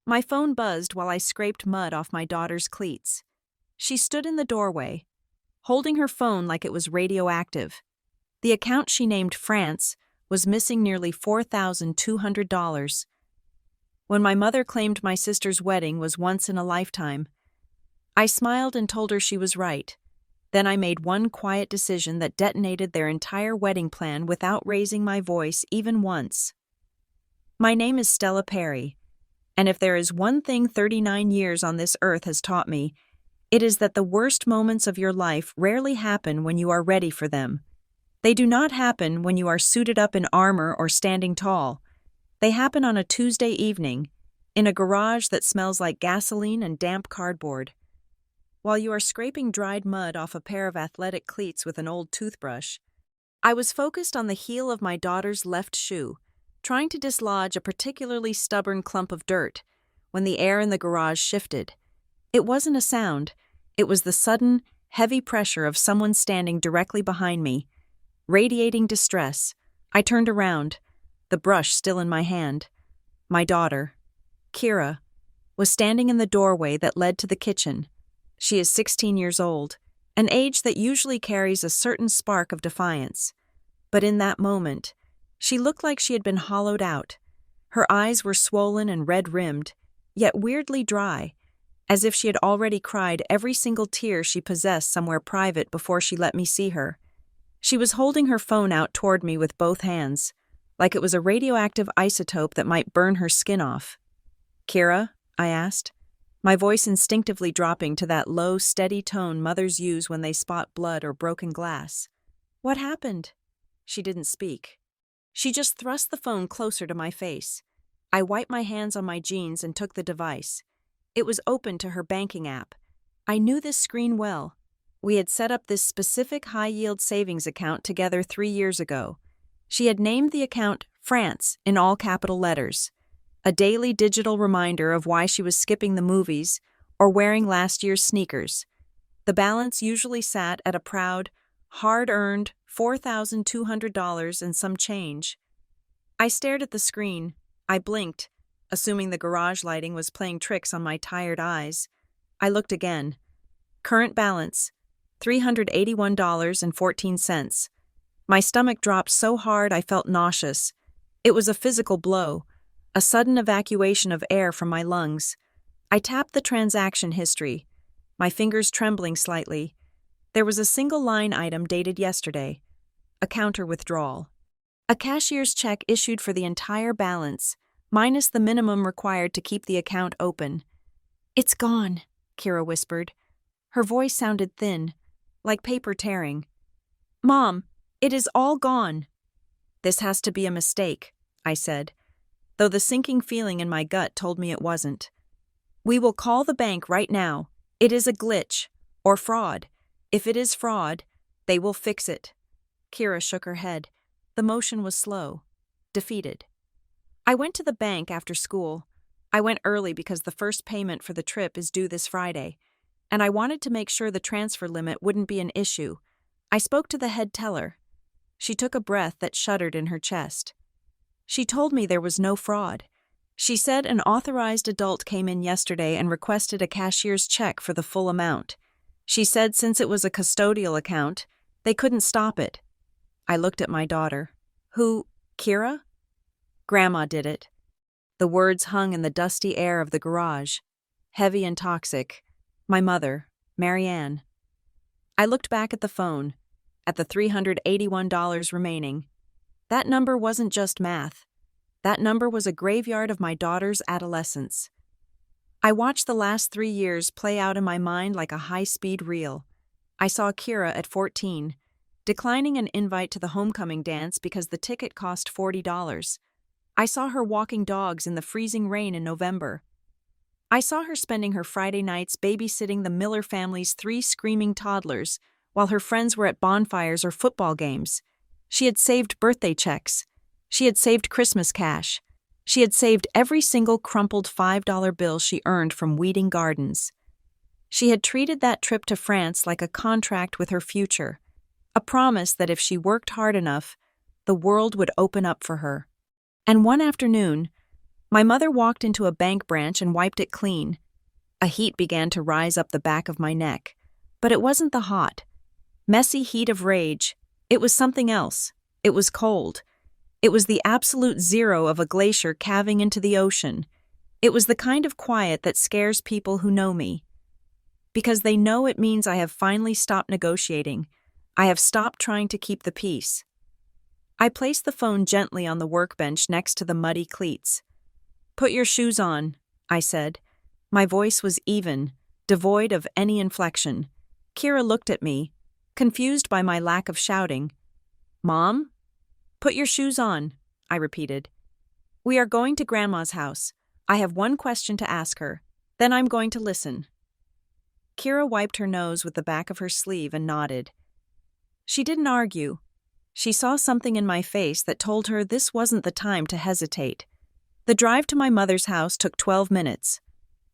My phone buzzed while I scraped mud off my daughter's cleats. She stood in the doorway, holding her phone like it was radioactive. The account she named France was missing nearly $4,200. When my mother claimed my sister's wedding was once in a lifetime, I smiled and told her she was right. Then I made one quiet decision that detonated their entire wedding plan without raising my voice even once. My name is Stella Perry, and if there is one thing 39 years on this earth has taught me, it is that the worst moments of your life rarely happen when you are ready for them. They do not happen when you are suited up in armor or standing tall. They happen on a Tuesday evening, in a garage that smells like gasoline and damp cardboard. While you are scraping dried mud off a pair of athletic cleats with an old toothbrush, I was focused on the heel of my daughter's left shoe, trying to dislodge a particularly stubborn clump of dirt, when the air in the garage shifted. It wasn't a sound, it was the sudden, heavy pressure of someone standing directly behind me. Radiating distress, I turned around, the brush still in my hand. My daughter, Kira, was standing in the doorway that led to the kitchen. She is 16 years old, an age that usually carries a certain spark of defiance. But in that moment, she looked like she had been hollowed out. Her eyes were swollen and red-rimmed, yet weirdly dry, as if she had already cried every single tear she possessed somewhere private before she let me see her. She was holding her phone out toward me with both hands, like it was a radioactive isotope that might burn her skin off. "Kira?" I asked, my voice instinctively dropping to that low, steady tone mothers use when they spot blood or broken glass. "What happened?" She didn't speak. She just thrust the phone closer to my face. I wiped my hands on my jeans and took the device. It was open to her banking app. I knew this screen well. We had set up this specific high-yield savings account together 3 years ago. She had named the account France in all capital letters, a daily digital reminder of why she was skipping the movies or wearing last year's sneakers. The balance usually sat at a proud, hard-earned $4,200 and some change. I stared at the screen. I blinked, assuming the garage lighting was playing tricks on my tired eyes. I looked again. Current balance, $381.14. My stomach dropped so hard I felt nauseous. It was a physical blow, a sudden evacuation of air from my lungs. I tapped the transaction history, my fingers trembling slightly. There was a single line item dated yesterday, a counter withdrawal. A cashier's check issued for the entire balance, minus the minimum required to keep the account open. "It's gone," Kira whispered. Her voice sounded thin, like paper tearing. "Mom, it is all gone." "This has to be a mistake," I said, though the sinking feeling in my gut told me it wasn't. "We will call the bank right now. It is a glitch, or fraud. If it is fraud, they will fix it." Kira shook her head. The motion was slow, defeated. I went to the bank after school. I went early because the first payment for the trip is due this Friday, and I wanted to make sure the transfer limit wouldn't be an issue. I spoke to the head teller. She took a breath that shuddered in her chest. She told me there was no fraud. She said an authorized adult came in yesterday and requested a cashier's check for the full amount. She said since it was a custodial account, they couldn't stop it. I looked at my daughter. "Who, Kira?" "Grandma did it." The words hung in the dusty air of the garage, heavy and toxic. My mother, Marianne. I looked back at the phone, at the $381 remaining. That number wasn't just math. That number was a graveyard of my daughter's adolescence. I watched the last 3 years play out in my mind like a high-speed reel. I saw Kira at 14, declining an invite to the homecoming dance because the ticket cost $40. I saw her walking dogs in the freezing rain in November. I saw her spending her Friday nights babysitting the Miller family's 3 screaming toddlers while her friends were at bonfires or football games. She had saved birthday checks. She had saved Christmas cash. She had saved every single crumpled $5 bill she earned from weeding gardens. She had treated that trip to France like a contract with her future, a promise that if she worked hard enough, the world would open up for her. And one afternoon, My mother walked into a bank branch and wiped it clean. A heat began to rise up the back of my neck. But it wasn't the hot, messy heat of rage. It was something else. It was cold. It was the absolute zero of a glacier calving into the ocean. It was the kind of quiet that scares people who know me. Because they know it means I have finally stopped negotiating. I have stopped trying to keep the peace. I placed the phone gently on the workbench next to the muddy cleats. "Put your shoes on," I said. My voice was even, devoid of any inflection. Kira looked at me, confused by my lack of shouting. "Mom? Put your shoes on," I repeated. "We are going to Grandma's house. I have one question to ask her. Then I'm going to listen." Kira wiped her nose with the back of her sleeve and nodded. She didn't argue. She saw something in my face that told her this wasn't the time to hesitate. The drive to my mother's house took 12 minutes.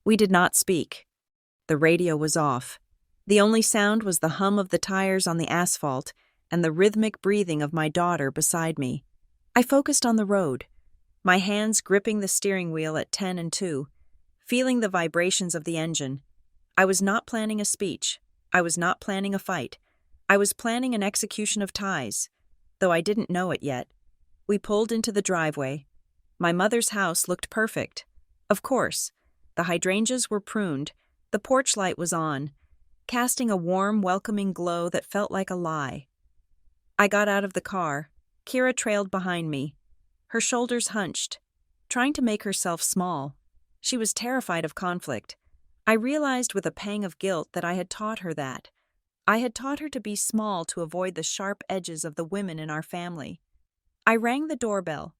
We did not speak. The radio was off. The only sound was the hum of the tires on the asphalt and the rhythmic breathing of my daughter beside me. I focused on the road, my hands gripping the steering wheel at 10 and 2, feeling the vibrations of the engine. I was not planning a speech. I was not planning a fight. I was planning an execution of ties, though I didn't know it yet. We pulled into the driveway. My mother's house looked perfect. Of course, the hydrangeas were pruned, the porch light was on, casting a warm, welcoming glow that felt like a lie. I got out of the car. Kira trailed behind me, her shoulders hunched, trying to make herself small. She was terrified of conflict. I realized with a pang of guilt that I had taught her that. I had taught her to be small to avoid the sharp edges of the women in our family. I rang the doorbell.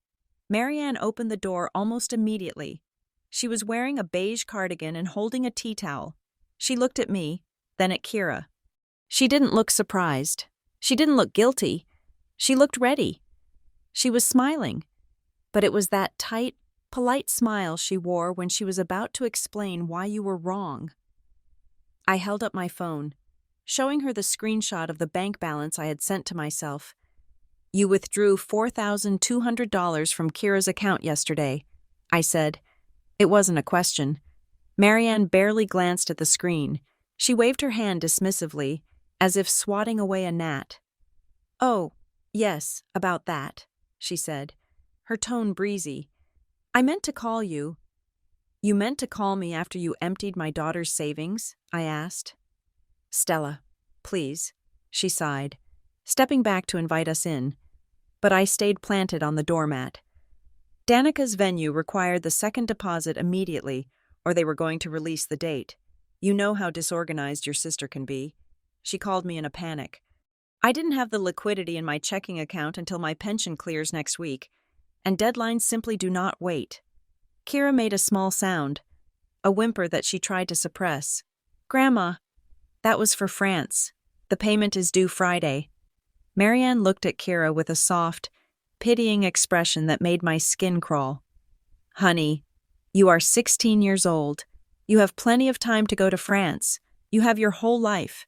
Marianne opened the door almost immediately. She was wearing a beige cardigan and holding a tea towel. She looked at me, then at Kira. She didn't look surprised. She didn't look guilty. She looked ready. She was smiling, but it was that tight, polite smile she wore when she was about to explain why you were wrong. I held up my phone, showing her the screenshot of the bank balance I had sent to myself. "You withdrew $4,200 from Kira's account yesterday," I said. It wasn't a question. Marianne barely glanced at the screen. She waved her hand dismissively, as if swatting away a gnat. "Oh, yes, about that," she said, her tone breezy. "I meant to call you." "You meant to call me after you emptied my daughter's savings?" I asked. "Stella, please," she sighed, stepping back to invite us in. But I stayed planted on the doormat. Danica's venue required the second deposit immediately, or they were going to release the date. You know how disorganized your sister can be. She called me in a panic. I didn't have the liquidity in my checking account until my pension clears next week, and deadlines simply do not wait. Kira made a small sound, a whimper that she tried to suppress. "Grandma, that was for France. The payment is due Friday." Marianne looked at Kira with a soft, pitying expression that made my skin crawl. "Honey, you are 16 years old. You have plenty of time to go to France. You have your whole life."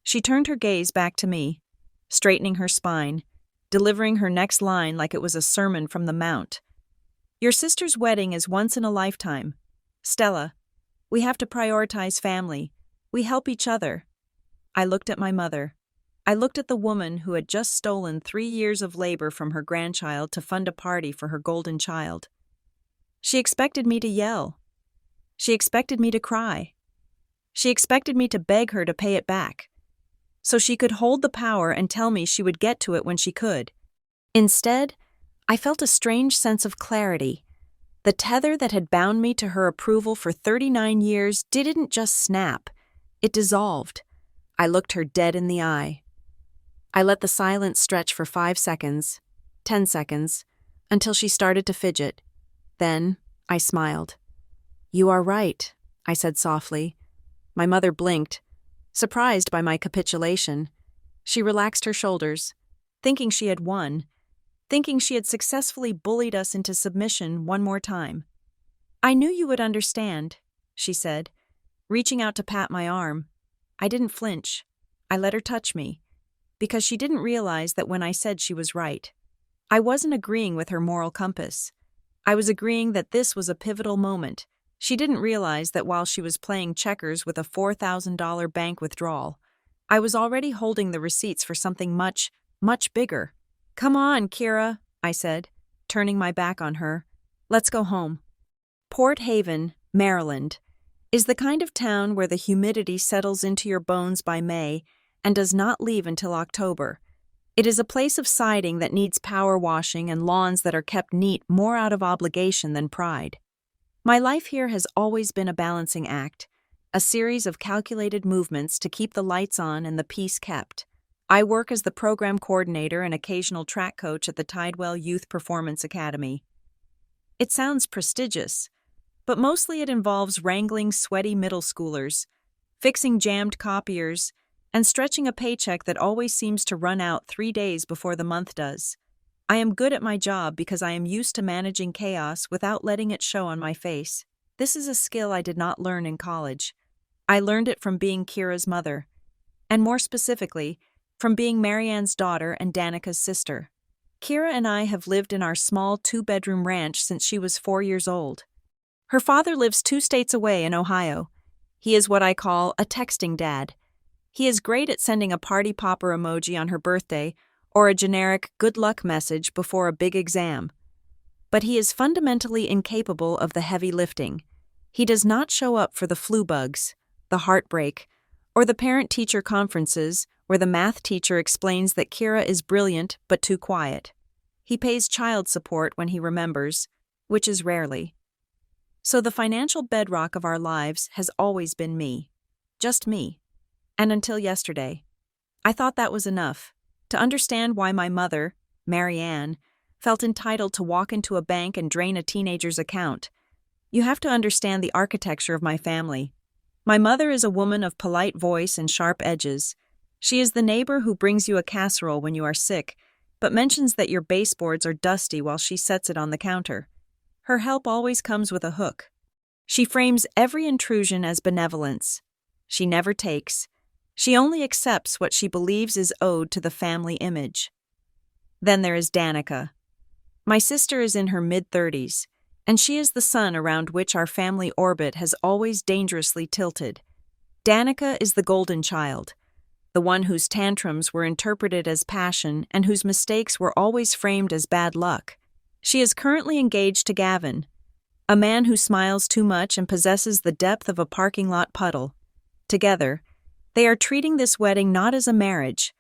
She turned her gaze back to me, straightening her spine, delivering her next line like it was a sermon from the Mount. "Your sister's wedding is once in a lifetime. Stella, we have to prioritize family. We help each other." I looked at my mother. I looked at the woman who had just stolen 3 years of labor from her grandchild to fund a party for her golden child. She expected me to yell. She expected me to cry. She expected me to beg her to pay it back, so she could hold the power and tell me she would get to it when she could. Instead, I felt a strange sense of clarity. The tether that had bound me to her approval for 39 years didn't just snap, it dissolved. I looked her dead in the eye. I let the silence stretch for 5 seconds, 10 seconds, until she started to fidget. Then I smiled. "You are right," I said softly. My mother blinked, surprised by my capitulation. She relaxed her shoulders, thinking she had won, thinking she had successfully bullied us into submission one more time. "I knew you would understand," she said, reaching out to pat my arm. I didn't flinch. I let her touch me, because she didn't realize that when I said she was right, I wasn't agreeing with her moral compass. I was agreeing that this was a pivotal moment. She didn't realize that while she was playing checkers with a $4,000 bank withdrawal, I was already holding the receipts for something much, much bigger. "Come on, Kira," I said, turning my back on her. "Let's go home." Port Haven, Maryland, is the kind of town where the humidity settles into your bones by May and does not leave until October. It is a place of siding that needs power washing and lawns that are kept neat more out of obligation than pride. My life here has always been a balancing act, a series of calculated movements to keep the lights on and the peace kept. I work as the program coordinator and occasional track coach at the Tidewell Youth Performance Academy. It sounds prestigious, but mostly it involves wrangling sweaty middle schoolers, fixing jammed copiers, and stretching a paycheck that always seems to run out 3 days before the month does. I am good at my job because I am used to managing chaos without letting it show on my face. This is a skill I did not learn in college. I learned it from being Kira's mother, and more specifically, from being Marianne's daughter and Danica's sister. Kira and I have lived in our small 2-bedroom ranch since she was 4 years old. Her father lives 2 states away in Ohio. He is what I call a texting dad. He is great at sending a party popper emoji on her birthday or a generic good luck message before a big exam. But he is fundamentally incapable of the heavy lifting. He does not show up for the flu bugs, the heartbreak, or the parent-teacher conferences where the math teacher explains that Kira is brilliant but too quiet. He pays child support when he remembers, which is rarely. So the financial bedrock of our lives has always been me. Just me. And until yesterday. I thought that was enough. To understand why my mother, Marianne, felt entitled to walk into a bank and drain a teenager's account, you have to understand the architecture of my family. My mother is a woman of polite voice and sharp edges. She is the neighbor who brings you a casserole when you are sick, but mentions that your baseboards are dusty while she sets it on the counter. Her help always comes with a hook. She frames every intrusion as benevolence. She never takes. She only accepts what she believes is owed to the family image. Then there is Danica. My sister is in her mid-30s, and she is the sun around which our family orbit has always dangerously tilted. Danica is the golden child, the one whose tantrums were interpreted as passion and whose mistakes were always framed as bad luck. She is currently engaged to Gavin, a man who smiles too much and possesses the depth of a parking lot puddle. Together, they are treating this wedding not as a marriage,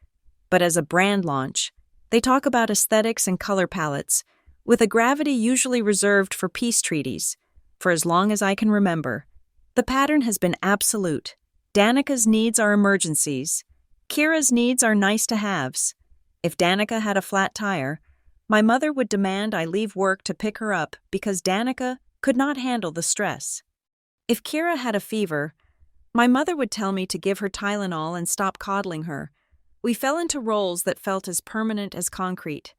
but as a brand launch. They talk about aesthetics and color palettes, with a gravity usually reserved for peace treaties, for as long as I can remember. The pattern has been absolute. Danica's needs are emergencies. Kira's needs are nice-to-haves. If Danica had a flat tire, my mother would demand I leave work to pick her up because Danica could not handle the stress. If Kira had a fever, my mother would tell me to give her Tylenol and stop coddling her. We fell into roles that felt as permanent as concrete.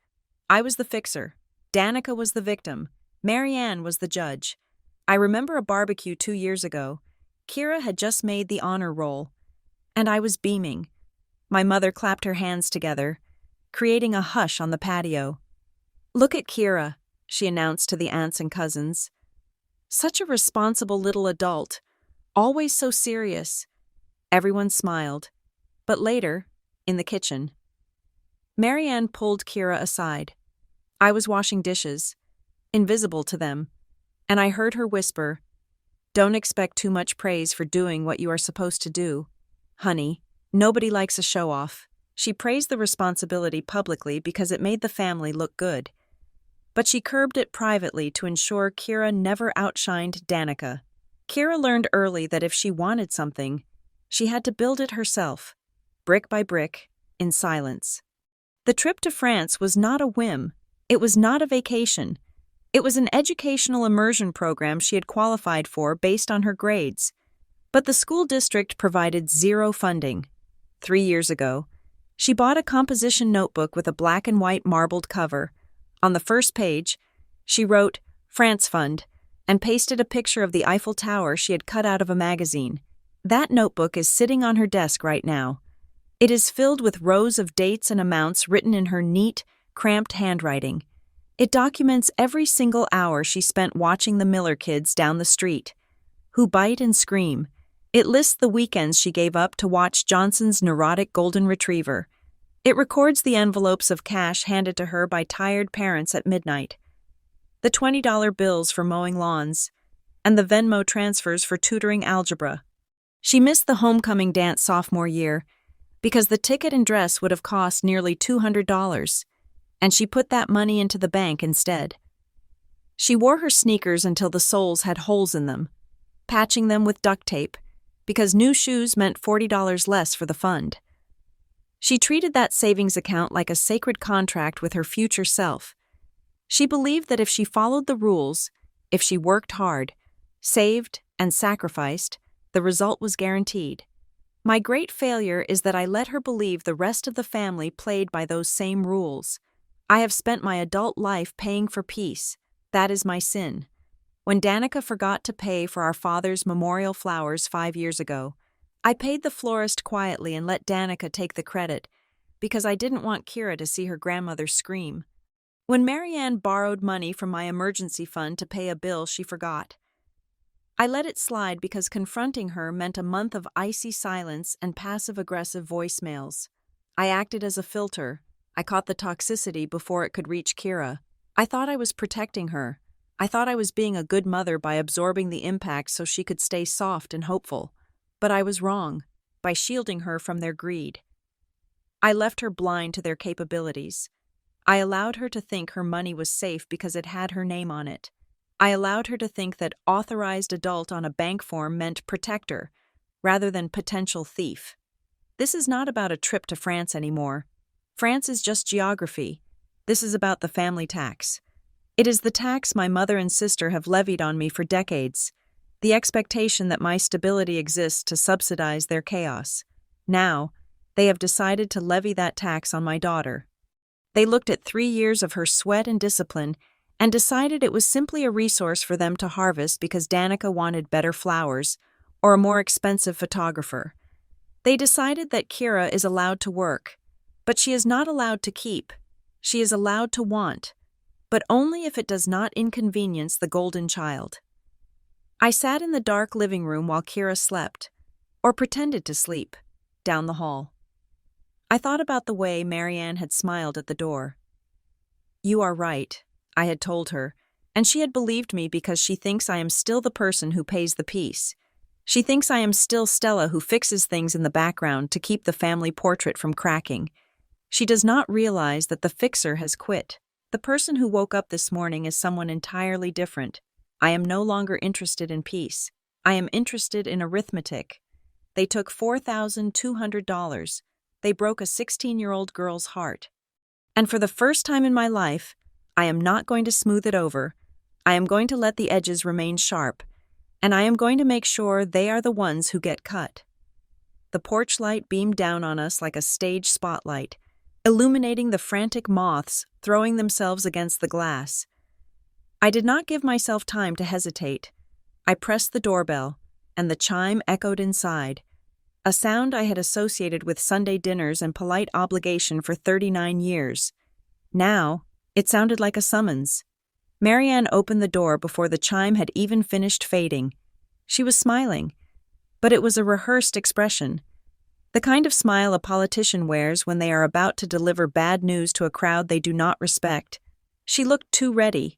I was the fixer. Danica was the victim. Marianne was the judge. I remember a barbecue 2 years ago. Kira had just made the honor roll, and I was beaming. My mother clapped her hands together, creating a hush on the patio. "Look at Kira," she announced to the aunts and cousins. Such a responsible little adult, always so serious. Everyone smiled. But later, in the kitchen, Marianne pulled Kira aside. I was washing dishes, invisible to them, and I heard her whisper, "Don't expect too much praise for doing what you are supposed to do. Honey, nobody likes a show-off." She praised the responsibility publicly because it made the family look good. But she curbed it privately to ensure Kira never outshined Danica. Kira learned early that if she wanted something, she had to build it herself, brick by brick, in silence. The trip to France was not a whim. It was not a vacation. It was an educational immersion program she had qualified for based on her grades. But the school district provided zero funding. 3 years ago, she bought a composition notebook with a black and white marbled cover. On the first page, she wrote, "France Fund," and pasted a picture of the Eiffel Tower she had cut out of a magazine. That notebook is sitting on her desk right now. It is filled with rows of dates and amounts written in her neat, cramped handwriting. It documents every single hour she spent watching the Miller kids down the street, who bite and scream. It lists the weekends she gave up to watch Johnson's neurotic golden retriever. It records the envelopes of cash handed to her by tired parents at midnight, the $20 bills for mowing lawns, and the Venmo transfers for tutoring algebra. She missed the homecoming dance sophomore year because the ticket and dress would have cost nearly $200, and she put that money into the bank instead. She wore her sneakers until the soles had holes in them, patching them with duct tape, because new shoes meant $40 less for the fund. She treated that savings account like a sacred contract with her future self. She believed that if she followed the rules, if she worked hard, saved, and sacrificed, the result was guaranteed. My great failure is that I let her believe the rest of the family played by those same rules. I have spent my adult life paying for peace. That is my sin. When Danica forgot to pay for our father's memorial flowers 5 years ago, I paid the florist quietly and let Danica take the credit, because I didn't want Kira to see her grandmother scream. When Marianne borrowed money from my emergency fund to pay a bill she forgot, I let it slide because confronting her meant a month of icy silence and passive-aggressive voicemails. I acted as a filter. I caught the toxicity before it could reach Kira. I thought I was protecting her. I thought I was being a good mother by absorbing the impact so she could stay soft and hopeful. But I was wrong, by shielding her from their greed. I left her blind to their capabilities. I allowed her to think her money was safe because it had her name on it. I allowed her to think that authorized adult on a bank form meant protector, rather than potential thief. This is not about a trip to France anymore. France is just geography. This is about the family tax. It is the tax my mother and sister have levied on me for decades, the expectation that my stability exists to subsidize their chaos. Now, they have decided to levy that tax on my daughter. They looked at 3 years of her sweat and discipline and decided it was simply a resource for them to harvest because Danica wanted better flowers or a more expensive photographer. They decided that Kira is allowed to work, but she is not allowed to keep. She is allowed to want, but only if it does not inconvenience the golden child. I sat in the dark living room while Kira slept, or pretended to sleep, down the hall. I thought about the way Marianne had smiled at the door. "You are right," I had told her, and she had believed me because she thinks I am still the person who pays the piece. She thinks I am still Stella who fixes things in the background to keep the family portrait from cracking. She does not realize that the fixer has quit. The person who woke up this morning is someone entirely different. I am no longer interested in peace. I am interested in arithmetic. They took $4,200. They broke a 16-year-old girl's heart. And for the first time in my life, I am not going to smooth it over. I am going to let the edges remain sharp, and I am going to make sure they are the ones who get cut. The porch light beamed down on us like a stage spotlight, illuminating the frantic moths throwing themselves against the glass. I did not give myself time to hesitate. I pressed the doorbell, and the chime echoed inside, a sound I had associated with Sunday dinners and polite obligation for 39 years. Now, it sounded like a summons. Marianne opened the door before the chime had even finished fading. She was smiling, but it was a rehearsed expression, the kind of smile a politician wears when they are about to deliver bad news to a crowd they do not respect. She looked too ready.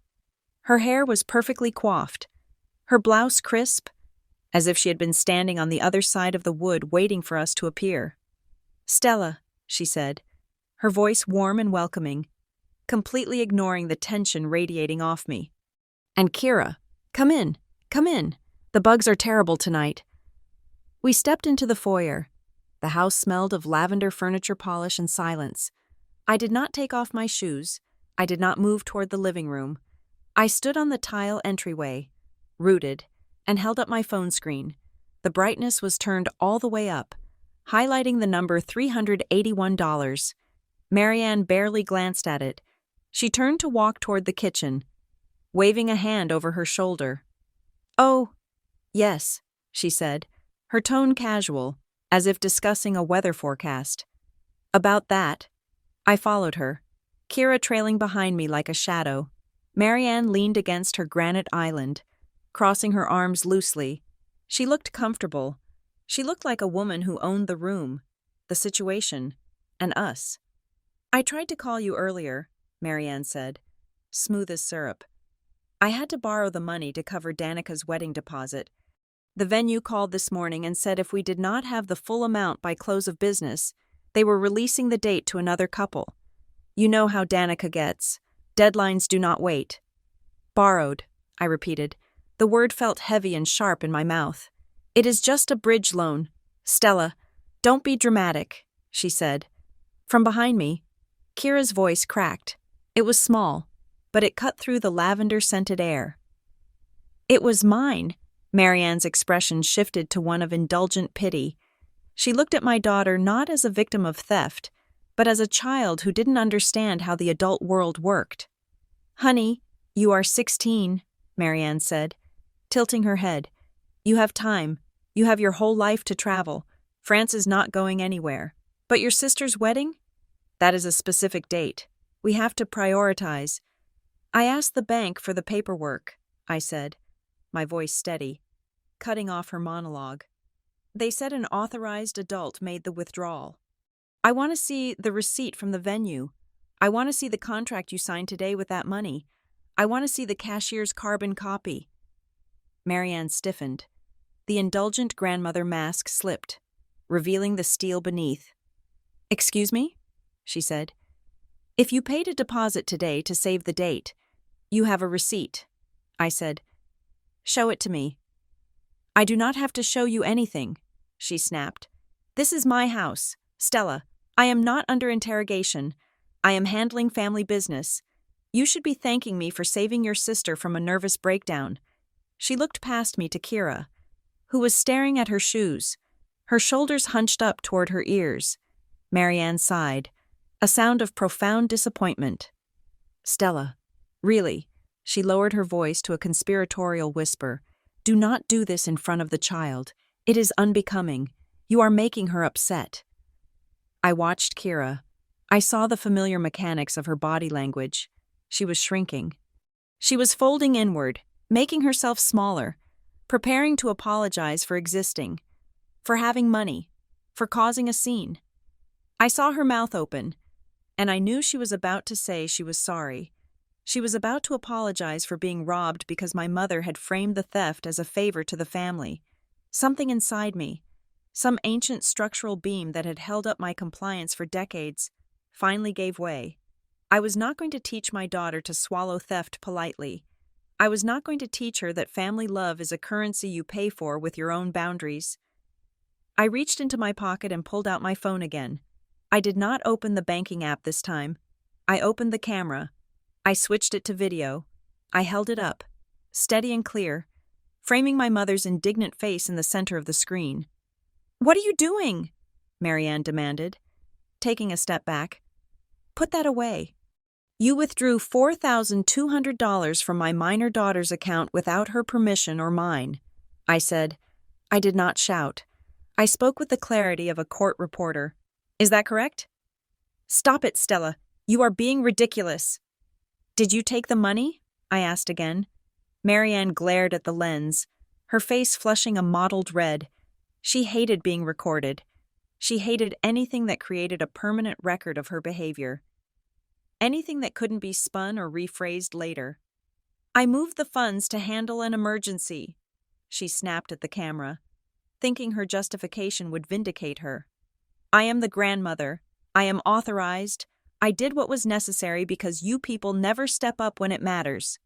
Her hair was perfectly coiffed, her blouse crisp, as if she had been standing on the other side of the wood waiting for us to appear. "Stella," she said, her voice warm and welcoming, completely ignoring the tension radiating off me. "And Kira, come in, come in. The bugs are terrible tonight." We stepped into the foyer. The house smelled of lavender furniture polish and silence. I did not take off my shoes. I did not move toward the living room. I stood on the tile entryway, rooted, and held up my phone screen. The brightness was turned all the way up, highlighting the number $381. Marianne barely glanced at it. She turned to walk toward the kitchen, waving a hand over her shoulder. "Oh, yes," she said, her tone casual, as if discussing a weather forecast. "About that." I followed her, Kira trailing behind me like a shadow. Marianne leaned against her granite island, crossing her arms loosely. She looked comfortable. She looked like a woman who owned the room, the situation, and us. "I tried to call you earlier," Marianne said, smooth as syrup. "I had to borrow the money to cover Danica's wedding deposit. The venue called this morning and said if we did not have the full amount by close of business, they were releasing the date to another couple. You know how Danica gets. Deadlines do not wait." "Borrowed," I repeated. The word felt heavy and sharp in my mouth. "It is just a bridge loan. Stella, don't be dramatic," she said. From behind me, Kira's voice cracked. It was small, but it cut through the lavender-scented air. "It was mine." Marianne's expression shifted to one of indulgent pity. She looked at my daughter not as a victim of theft, but as a child who didn't understand how the adult world worked. "Honey, you are 16, Marianne said, tilting her head. "You have time. You have your whole life to travel. France is not going anywhere. But your sister's wedding? That is a specific date. We have to prioritize." "I asked the bank for the paperwork," I said, my voice steady, cutting off her monologue. "They said an authorized adult made the withdrawal. I want to see the receipt from the venue. I want to see the contract you signed today with that money. I want to see the cashier's carbon copy." Marianne stiffened. The indulgent grandmother mask slipped, revealing the steel beneath. "Excuse me?" she said. "If you paid a deposit today to save the date, you have a receipt," I said. "Show it to me." "I do not have to show you anything," she snapped. "This is my house. Stella, I am not under interrogation. I am handling family business. You should be thanking me for saving your sister from a nervous breakdown." She looked past me to Kira, who was staring at her shoes, her shoulders hunched up toward her ears. Marianne sighed, a sound of profound disappointment. "Stella, really," she lowered her voice to a conspiratorial whisper, "do not do this in front of the child. It is unbecoming. You are making her upset." I watched Kira. I saw the familiar mechanics of her body language. She was shrinking. She was folding inward, making herself smaller, preparing to apologize for existing, for having money, for causing a scene. I saw her mouth open, and I knew she was about to say she was sorry. She was about to apologize for being robbed because my mother had framed the theft as a favor to the family. Something inside me, some ancient structural beam that had held up my compliance for decades, finally gave way. I was not going to teach my daughter to swallow theft politely. I was not going to teach her that family love is a currency you pay for with your own boundaries. I reached into my pocket and pulled out my phone again. I did not open the banking app this time. I opened the camera. I switched it to video. I held it up, steady and clear, framing my mother's indignant face in the center of the screen. "What are you doing?" Marianne demanded, taking a step back. "Put that away. You withdrew $4,200 from my minor daughter's account without her permission or mine," I said. I did not shout. I spoke with the clarity of a court reporter. "Is that correct?" "Stop it, Stella. You are being ridiculous." "Did you take the money?" I asked again. Marianne glared at the lens, her face flushing a mottled red. She hated being recorded. She hated anything that created a permanent record of her behavior. Anything that couldn't be spun or rephrased later. "I moved the funds to handle an emergency," she snapped at the camera, thinking her justification would vindicate her. "I am the grandmother. I am authorized. I did what was necessary because you people never step up when it matters."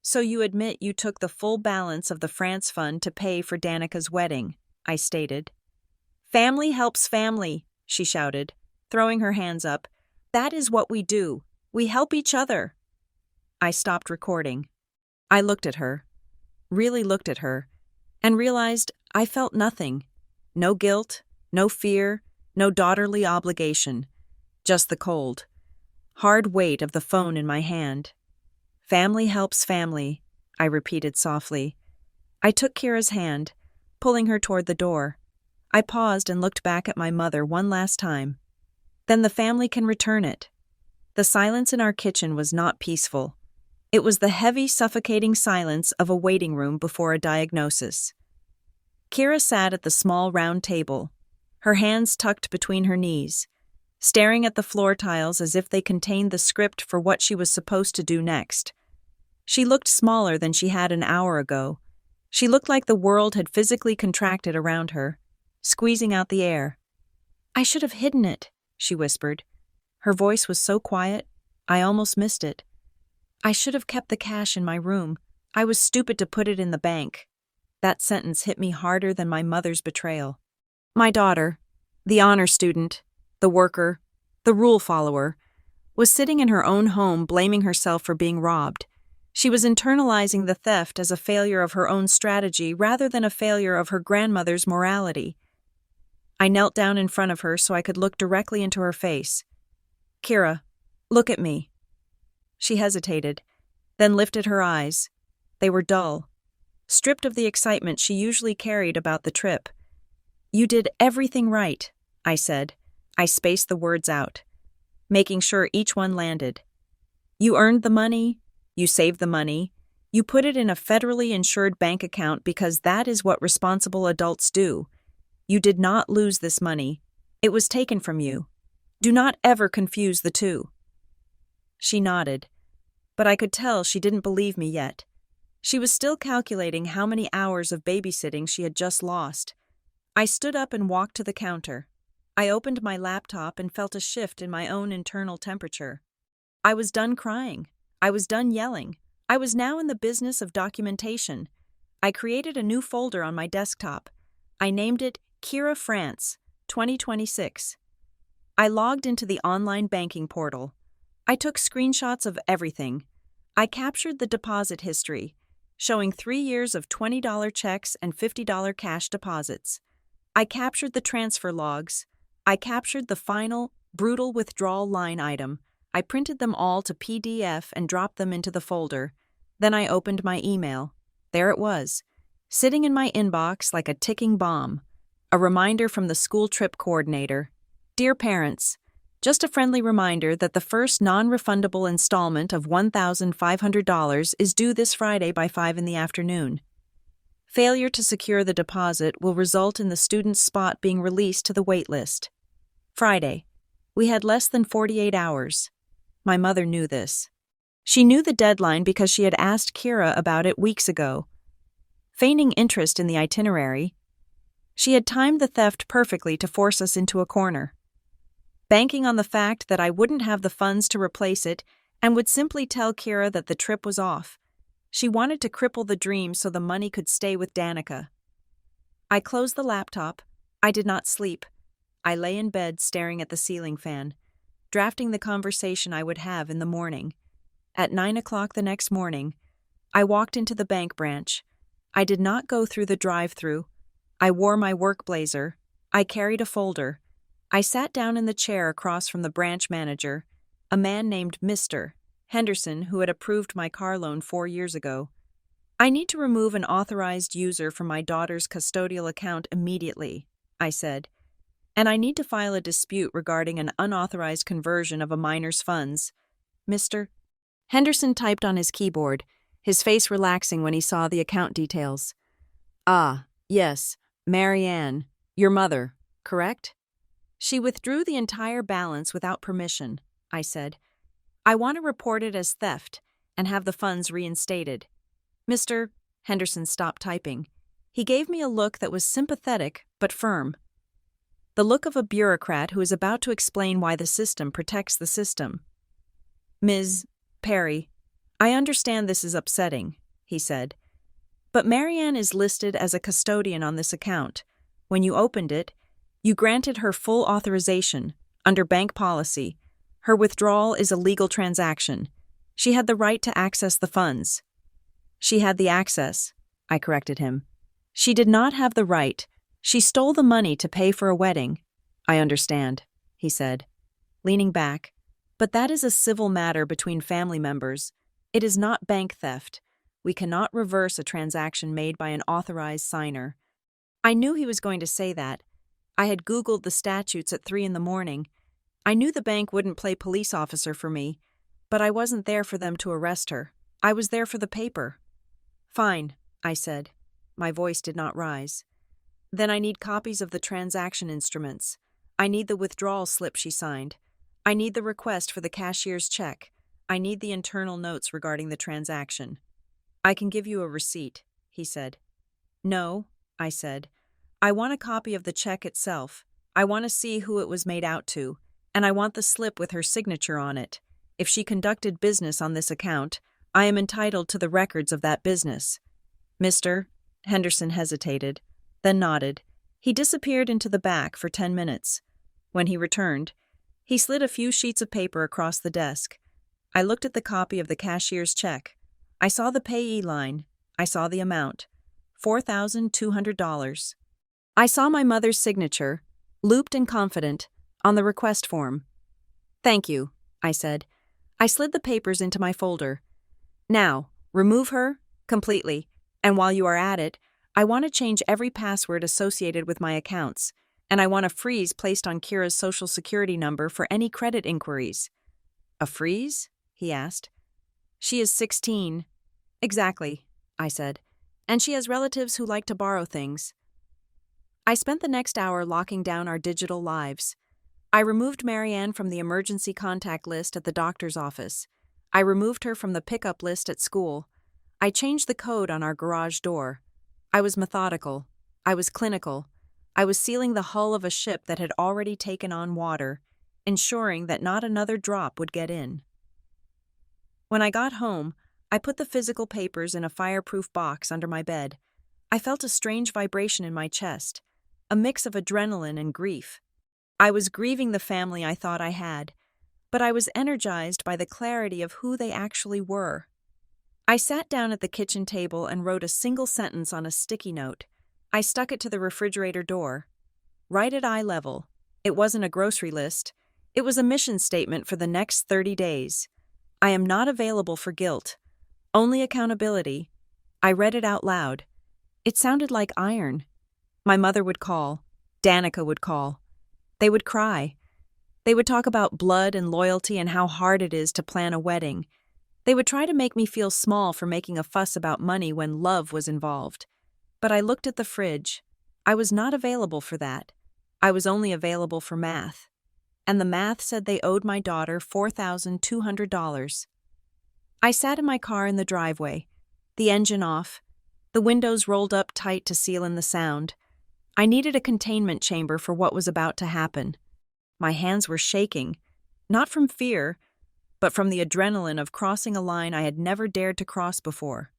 "So you admit you took the full balance of the France fund to pay for Danica's wedding," I stated. "Family helps family," she shouted, throwing her hands up. "That is what we do. We help each other." I stopped recording. I looked at her, really looked at her, and realized I felt nothing. No guilt, no fear, no daughterly obligation. Just the cold, hard weight of the phone in my hand. "Family helps family," I repeated softly. I took Kira's hand, pulling her toward the door. I paused and looked back at my mother one last time. "Then the family can return it." The silence in our kitchen was not peaceful. It was the heavy, suffocating silence of a waiting room before a diagnosis. Kira sat at the small round table, her hands tucked between her knees, staring at the floor tiles as if they contained the script for what she was supposed to do next. She looked smaller than she had an hour ago. She looked like the world had physically contracted around her, squeezing out the air. "I should have hidden it," she whispered. Her voice was so quiet, I almost missed it. "I should have kept the cash in my room. I was stupid to put it in the bank." That sentence hit me harder than my mother's betrayal. My daughter, the honor student, the worker, the rule follower, was sitting in her own home blaming herself for being robbed. She was internalizing the theft as a failure of her own strategy rather than a failure of her grandmother's morality. I knelt down in front of her so I could look directly into her face. "Kira, look at me." She hesitated, then lifted her eyes. They were dull, stripped of the excitement she usually carried about the trip. "You did everything right," I said. I spaced the words out, making sure each one landed. "You earned the money. You saved the money. You put it in a federally insured bank account because that is what responsible adults do. You did not lose this money. It was taken from you. Do not ever confuse the two." She nodded, but I could tell she didn't believe me yet. She was still calculating how many hours of babysitting she had just lost. I stood up and walked to the counter. I opened my laptop and felt a shift in my own internal temperature. I was done crying. I was done yelling. I was now in the business of documentation. I created a new folder on my desktop. I named it Kira France, 2026. I logged into the online banking portal. I took screenshots of everything. I captured the deposit history, showing 3 years of $20 checks and $50 cash deposits. I captured the transfer logs. I captured the final, brutal withdrawal line item. I printed them all to PDF and dropped them into the folder. Then I opened my email. There it was, sitting in my inbox like a ticking bomb. A reminder from the school trip coordinator. "Dear parents, just a friendly reminder that the first non-refundable installment of $1,500 is due this Friday by 5 in the afternoon. Failure to secure the deposit will result in the student's spot being released to the wait list. Friday. We had less than 48 hours. My mother knew this. She knew the deadline because she had asked Kira about it weeks ago. Feigning interest in the itinerary, she had timed the theft perfectly to force us into a corner. Banking on the fact that I wouldn't have the funds to replace it and would simply tell Kira that the trip was off. She wanted to cripple the dream so the money could stay with Danica. I closed the laptop. I did not sleep. I lay in bed staring at the ceiling fan, drafting the conversation I would have in the morning. At 9 o'clock the next morning, I walked into the bank branch. I did not go through the drive-thru. I wore my work blazer. I carried a folder. I sat down in the chair across from the branch manager, a man named Mr. Henderson who had approved my car loan 4 years ago. "I need to remove an authorized user from my daughter's custodial account immediately," I said, "and I need to file a dispute regarding an unauthorized conversion of a minor's funds." Mr. Henderson typed on his keyboard, his face relaxing when he saw the account details. "Ah, yes, Marianne, your mother, correct?" "She withdrew the entire balance without permission," I said. "I want to report it as theft and have the funds reinstated." Mr. Henderson stopped typing. He gave me a look that was sympathetic but firm. The look of a bureaucrat who is about to explain why the system protects the system. "Ms. Perry, I understand this is upsetting," he said, "but Marianne is listed as a custodian on this account. When you opened it, you granted her full authorization. Under bank policy, her withdrawal is a legal transaction. She had the right to access the funds." "She had the access," I corrected him. "She did not have the right. She stole the money to pay for a wedding." "I understand," he said, leaning back. "But that is a civil matter between family members. It is not bank theft. We cannot reverse a transaction made by an authorized signer." I knew he was going to say that. I had Googled the statutes at 3 in the morning. I knew the bank wouldn't play police officer for me, but I wasn't there for them to arrest her. I was there for the paper. Fine, I said. My voice did not rise. Then I need copies of the transaction instruments. I need the withdrawal slip she signed. I need the request for the cashier's check. I need the internal notes regarding the transaction. I can give you a receipt, he said. No, I said. I want a copy of the check itself. I want to see who it was made out to, and I want the slip with her signature on it. If she conducted business on this account, I am entitled to the records of that business. Mr. Henderson hesitated, then nodded. He disappeared into the back for 10 minutes. When he returned, he slid a few sheets of paper across the desk. I looked at the copy of the cashier's check. I saw the payee line. I saw the amount. $4,200. I saw my mother's signature, looped and confident, on the request form. Thank you, I said. I slid the papers into my folder. Now, remove her, completely, and while you are at it, I want to change every password associated with my accounts, and I want a freeze placed on Kira's social security number for any credit inquiries. A freeze? He asked. She is 16. Exactly, I said, and she has relatives who like to borrow things. I spent the next hour locking down our digital lives. I removed Marianne from the emergency contact list at the doctor's office. I removed her from the pickup list at school. I changed the code on our garage door. I was methodical. I was clinical. I was sealing the hull of a ship that had already taken on water, ensuring that not another drop would get in. When I got home, I put the physical papers in a fireproof box under my bed. I felt a strange vibration in my chest, a mix of adrenaline and grief. I was grieving the family I thought I had, but I was energized by the clarity of who they actually were. I sat down at the kitchen table and wrote a single sentence on a sticky note. I stuck it to the refrigerator door. Right at eye level. It wasn't a grocery list. It was a mission statement for the next 30 days. I am not available for guilt. Only accountability. I read it out loud. It sounded like iron. My mother would call. Danica would call. They would cry. They would talk about blood and loyalty and how hard it is to plan a wedding. They would try to make me feel small for making a fuss about money when love was involved. But I looked at the fridge. I was not available for that. I was only available for math. And the math said they owed my daughter $4,200. I sat in my car in the driveway, the engine off, the windows rolled up tight to seal in the sound. I needed a containment chamber for what was about to happen. My hands were shaking, not from fear, but from the adrenaline of crossing a line I had never dared to cross before.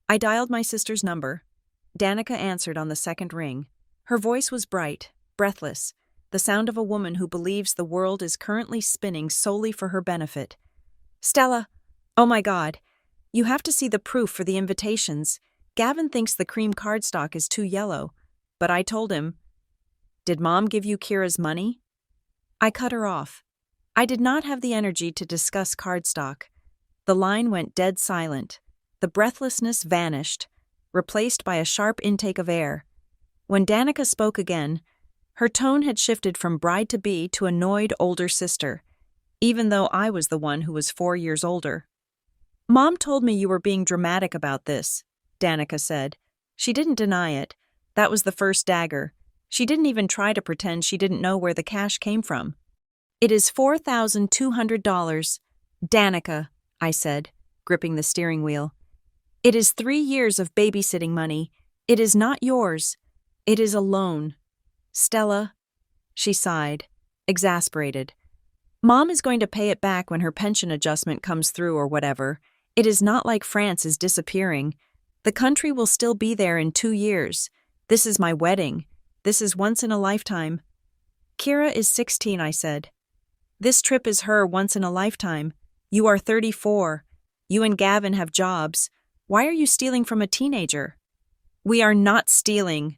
I dialed my sister's number. Danica answered on the second ring. Her voice was bright, breathless, the sound of a woman who believes the world is currently spinning solely for her benefit. Stella, oh my God, you have to see the proof for the invitations. Gavin thinks the cream cardstock is too yellow, but I told him, Did Mom give you Kira's money? I cut her off. I did not have the energy to discuss cardstock. The line went dead silent. The breathlessness vanished, replaced by a sharp intake of air. When Danica spoke again, her tone had shifted from bride-to-be to annoyed older sister, even though I was the one who was 4 years older. Mom told me you were being dramatic about this, Danica said. She didn't deny it. That was the first dagger. She didn't even try to pretend she didn't know where the cash came from. It is $4,200. Danica, I said, gripping the steering wheel. It is 3 years of babysitting money. It is not yours. It is a loan. Stella, she sighed, exasperated. Mom is going to pay it back when her pension adjustment comes through or whatever. It is not like France is disappearing. The country will still be there in 2 years. This is my wedding. This is once in a lifetime. Kira is 16, I said. This trip is her once in a lifetime. You are 34. You and Gavin have jobs. Why are you stealing from a teenager? We are not stealing.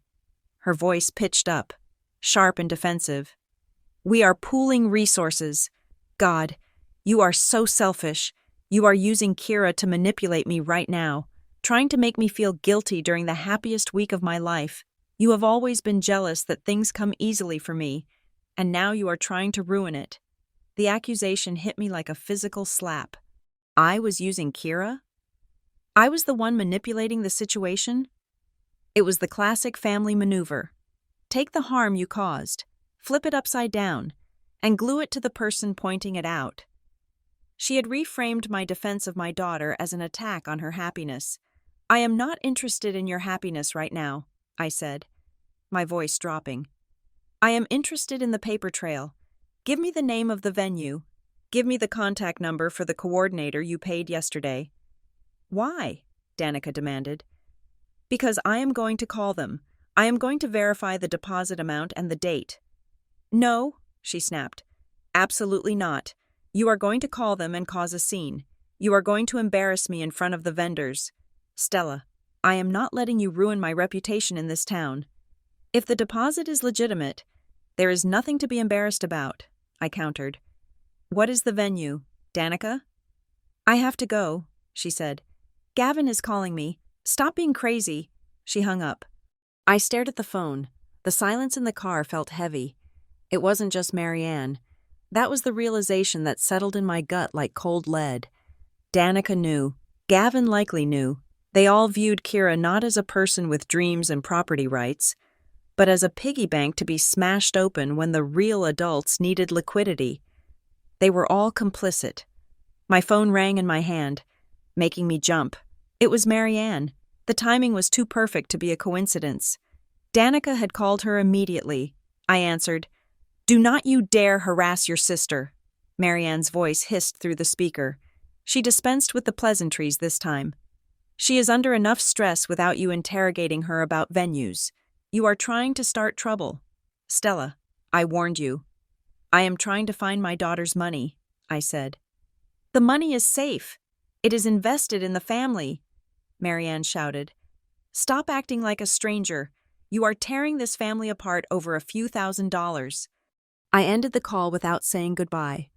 Her voice pitched up, sharp and defensive. We are pooling resources. God, you are so selfish. You are using Kira to manipulate me right now, trying to make me feel guilty during the happiest week of my life. You have always been jealous that things come easily for me, and now you are trying to ruin it. The accusation hit me like a physical slap. I was using Kira? I was the one manipulating the situation? It was the classic family maneuver. Take the harm you caused, flip it upside down, and glue it to the person pointing it out. She had reframed my defense of my daughter as an attack on her happiness. I am not interested in your happiness right now, I said, my voice dropping. I am interested in the paper trail. Give me the name of the venue. Give me the contact number for the coordinator you paid yesterday. Why? Danica demanded. Because I am going to call them. I am going to verify the deposit amount and the date. No, she snapped. Absolutely not. You are going to call them and cause a scene. You are going to embarrass me in front of the vendors. Stella, I am not letting you ruin my reputation in this town. If the deposit is legitimate, there is nothing to be embarrassed about, I countered. What is the venue, Danica? I have to go, she said. Gavin is calling me. Stop being crazy. She hung up. I stared at the phone. The silence in the car felt heavy. It wasn't just Marianne. That was the realization that settled in my gut like cold lead. Danica knew. Gavin likely knew. They all viewed Kira not as a person with dreams and property rights, but as a piggy bank to be smashed open when the real adults needed liquidity. They were all complicit. My phone rang in my hand, making me jump. It was Marianne. The timing was too perfect to be a coincidence. Danica had called her immediately. I answered. Do not you dare harass your sister, Marianne's voice hissed through the speaker. She dispensed with the pleasantries this time. She is under enough stress without you interrogating her about venues. You are trying to start trouble. Stella, I warned you. I am trying to find my daughter's money, I said. The money is safe. It is invested in the family, Marianne shouted. Stop acting like a stranger. You are tearing this family apart over a few $1,000s. I ended the call without saying goodbye.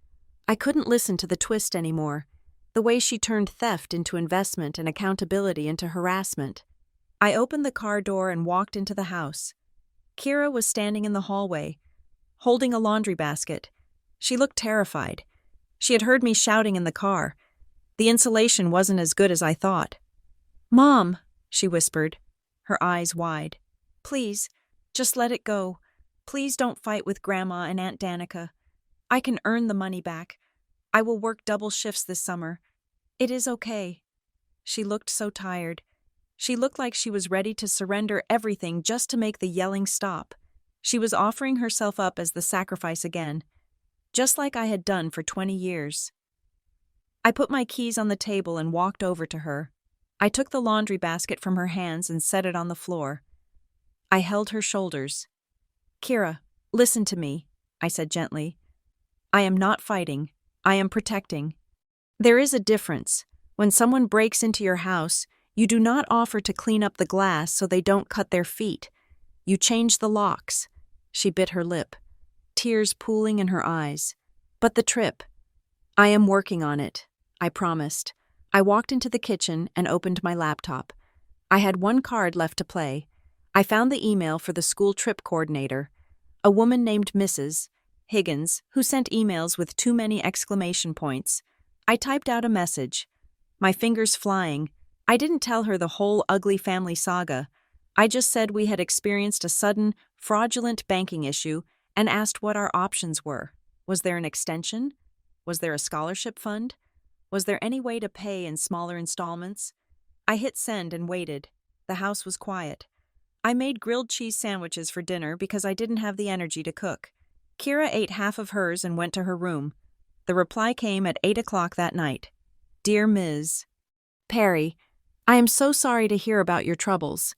I couldn't listen to the twist anymore, the way she turned theft into investment and accountability into harassment. I opened the car door and walked into the house. Kira was standing in the hallway, holding a laundry basket. She looked terrified. She had heard me shouting in the car. The insulation wasn't as good as I thought. Mom, she whispered, her eyes wide. Please, just let it go. Please don't fight with Grandma and Aunt Danica. I can earn the money back. I will work double shifts this summer. It is okay. She looked so tired. She looked like she was ready to surrender everything just to make the yelling stop. She was offering herself up as the sacrifice again, just like I had done for 20 years. I put my keys on the table and walked over to her. I took the laundry basket from her hands and set it on the floor. I held her shoulders. Kira, listen to me, I said gently. I am not fighting. I am protecting. There is a difference. When someone breaks into your house, you do not offer to clean up the glass so they don't cut their feet. You change the locks. She bit her lip, tears pooling in her eyes. But the trip. I am working on it, I promised. I walked into the kitchen and opened my laptop. I had one card left to play. I found the email for the school trip coordinator, a woman named Mrs. Higgins, who sent emails with too many exclamation points. I typed out a message, my fingers flying. I didn't tell her the whole ugly family saga. I just said we had experienced a sudden, fraudulent banking issue and asked what our options were. Was there an extension? Was there a scholarship fund? Was there any way to pay in smaller installments? I hit send and waited. The house was quiet. I made grilled cheese sandwiches for dinner because I didn't have the energy to cook. Kira ate half of hers and went to her room. The reply came at 8 o'clock that night. Dear Ms. Perry, I am so sorry to hear about your troubles.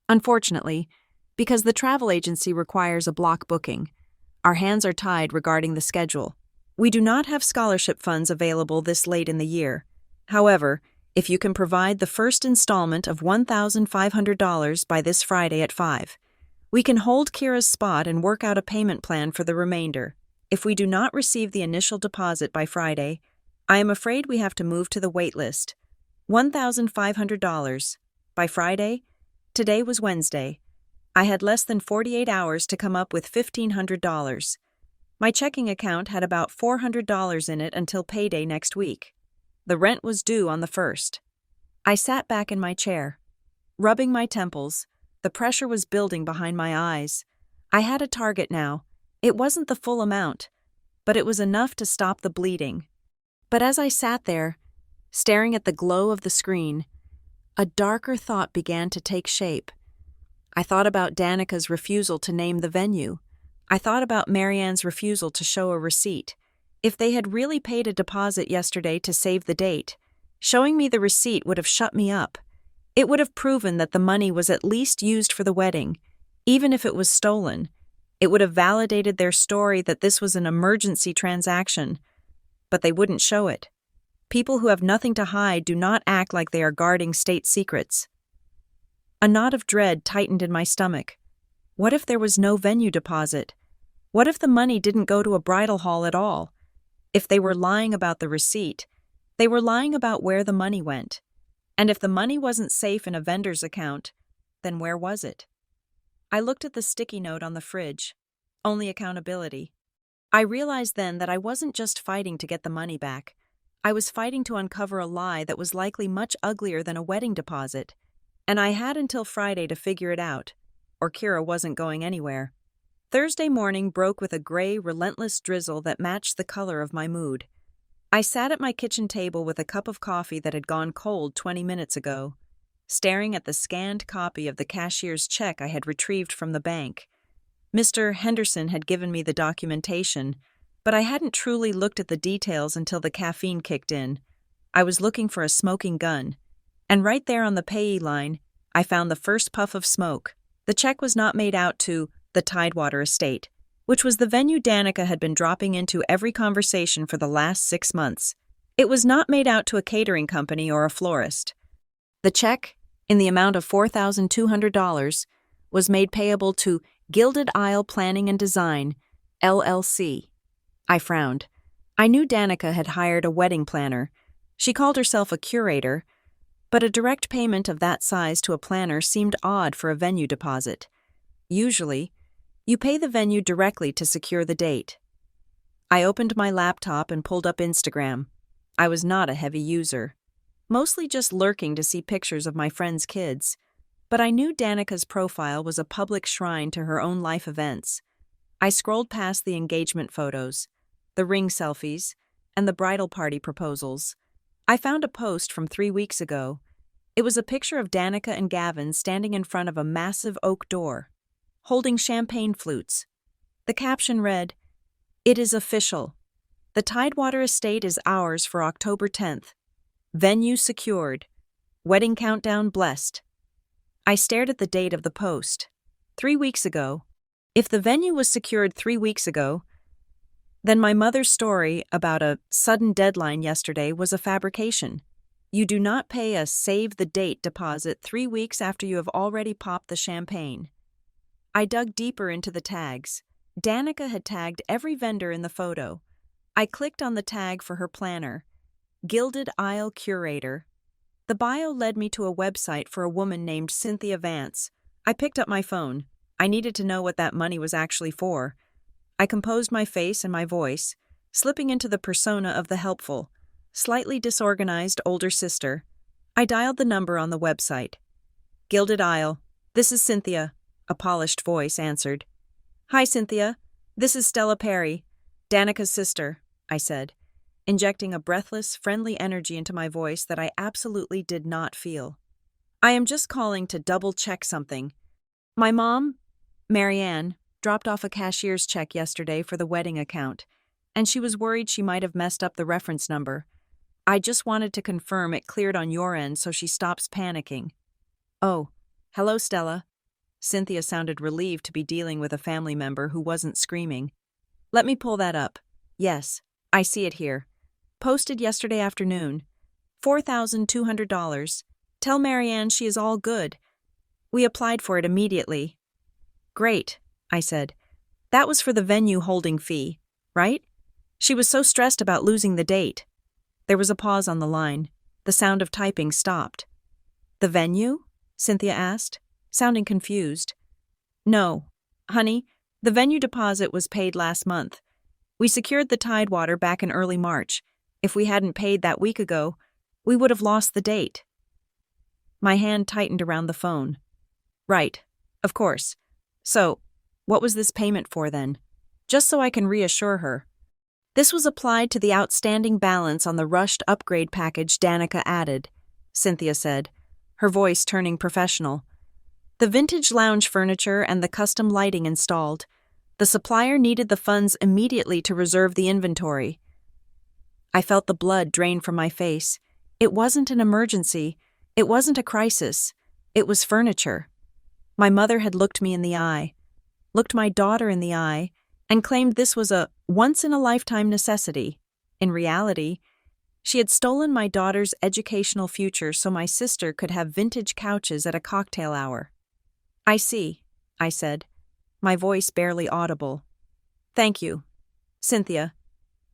Unfortunately, because the travel agency requires a block booking, our hands are tied regarding the schedule. We do not have scholarship funds available this late in the year. However, if you can provide the first installment of $1,500 by this Friday at 5, we can hold Kira's spot and work out a payment plan for the remainder. If we do not receive the initial deposit by Friday, I am afraid we have to move to the wait list. $1,500. By Friday? Today was Wednesday. I had less than 48 hours to come up with $1,500. My checking account had about $400 in it until payday next week. The rent was due on the 1st. I sat back in my chair, rubbing my temples. The pressure was building behind my eyes. I had a target now. It wasn't the full amount, but it was enough to stop the bleeding. But as I sat there, staring at the glow of the screen, a darker thought began to take shape. I thought about Danica's refusal to name the venue. I thought about Marianne's refusal to show a receipt. If they had really paid a deposit yesterday to save the date, showing me the receipt would have shut me up. It would have proven that the money was at least used for the wedding, even if it was stolen. It would have validated their story that this was an emergency transaction. But they wouldn't show it. People who have nothing to hide do not act like they are guarding state secrets. A knot of dread tightened in my stomach. What if there was no venue deposit? What if the money didn't go to a bridal hall at all? If they were lying about the receipt, they were lying about where the money went. And if the money wasn't safe in a vendor's account, then where was it? I looked at the sticky note on the fridge. Only accountability. I realized then that I wasn't just fighting to get the money back. I was fighting to uncover a lie that was likely much uglier than a wedding deposit. And I had until Friday to figure it out, or Kira wasn't going anywhere. Thursday morning broke with a gray, relentless drizzle that matched the color of my mood. I sat at my kitchen table with a cup of coffee that had gone cold 20 minutes ago, staring at the scanned copy of the cashier's check I had retrieved from the bank. Mr. Henderson had given me the documentation, but I hadn't truly looked at the details until the caffeine kicked in. I was looking for a smoking gun, and right there on the payee line, I found the first puff of smoke. The check was not made out to the Tidewater Estate, which was the venue Danica had been dropping into every conversation for the last 6 months. It was not made out to a catering company or a florist. The check, in the amount of $4,200, was made payable to Gilded Isle Planning and Design, LLC. I frowned. I knew Danica had hired a wedding planner. She called herself a curator, but a direct payment of that size to a planner seemed odd for a venue deposit. Usually, you pay the venue directly to secure the date. I opened my laptop and pulled up Instagram. I was not a heavy user, mostly just lurking to see pictures of my friends' kids, but I knew Danica's profile was a public shrine to her own life events. I scrolled past the engagement photos, the ring selfies, and the bridal party proposals. I found a post from 3 weeks ago. It was a picture of Danica and Gavin standing in front of a massive oak door, holding champagne flutes. The caption read, "It is official. The Tidewater Estate is ours for October 10th. Venue secured. Wedding countdown blessed." I stared at the date of the post. 3 weeks ago. If the venue was secured 3 weeks ago, then my mother's story about a sudden deadline yesterday was a fabrication. You do not pay a save-the-date deposit 3 weeks after you have already popped the champagne. I dug deeper into the tags. Danica had tagged every vendor in the photo. I clicked on the tag for her planner, Gilded Isle Curator. The bio led me to a website for a woman named Cynthia Vance. I picked up my phone. I needed to know what that money was actually for. I composed my face and my voice, slipping into the persona of the helpful, slightly disorganized older sister. I dialed the number on the website. "Gilded Isle, this is Cynthia," a polished voice answered. "Hi, Cynthia. This is Stella Perry, Danica's sister," I said, injecting a breathless, friendly energy into my voice that I absolutely did not feel. "I am just calling to double-check something. My mom, Marianne, dropped off a cashier's check yesterday for the wedding account, and she was worried she might have messed up the reference number. I just wanted to confirm it cleared on your end so she stops panicking." "Oh, hello, Stella." Cynthia sounded relieved to be dealing with a family member who wasn't screaming. "Let me pull that up. Yes, I see it here. Posted yesterday afternoon. $4,200. Tell Marianne she is all good. We applied for it immediately." "Great," I said. "That was for the venue holding fee, right? She was so stressed about losing the date." There was a pause on the line. The sound of typing stopped. "The venue?" Cynthia asked, sounding confused. "No, honey, the venue deposit was paid last month. We secured the Tidewater back in early March. If we hadn't paid that week ago, we would have lost the date." My hand tightened around the phone. Right. Of course. So, what was this payment for then? Just so I can reassure her. This was applied to the outstanding balance on the rushed upgrade package Danica added, Cynthia said, her voice turning professional. The vintage lounge furniture and the custom lighting installed. The supplier needed the funds immediately to reserve the inventory. I felt the blood drain from my face. It wasn't an emergency. It wasn't a crisis. It was furniture. My mother had looked me in the eye, looked my daughter in the eye, and claimed this was a once-in-a-lifetime necessity. In reality, she had stolen my daughter's educational future so my sister could have vintage couches at a cocktail hour. I see, I said, my voice barely audible. Thank you, Cynthia.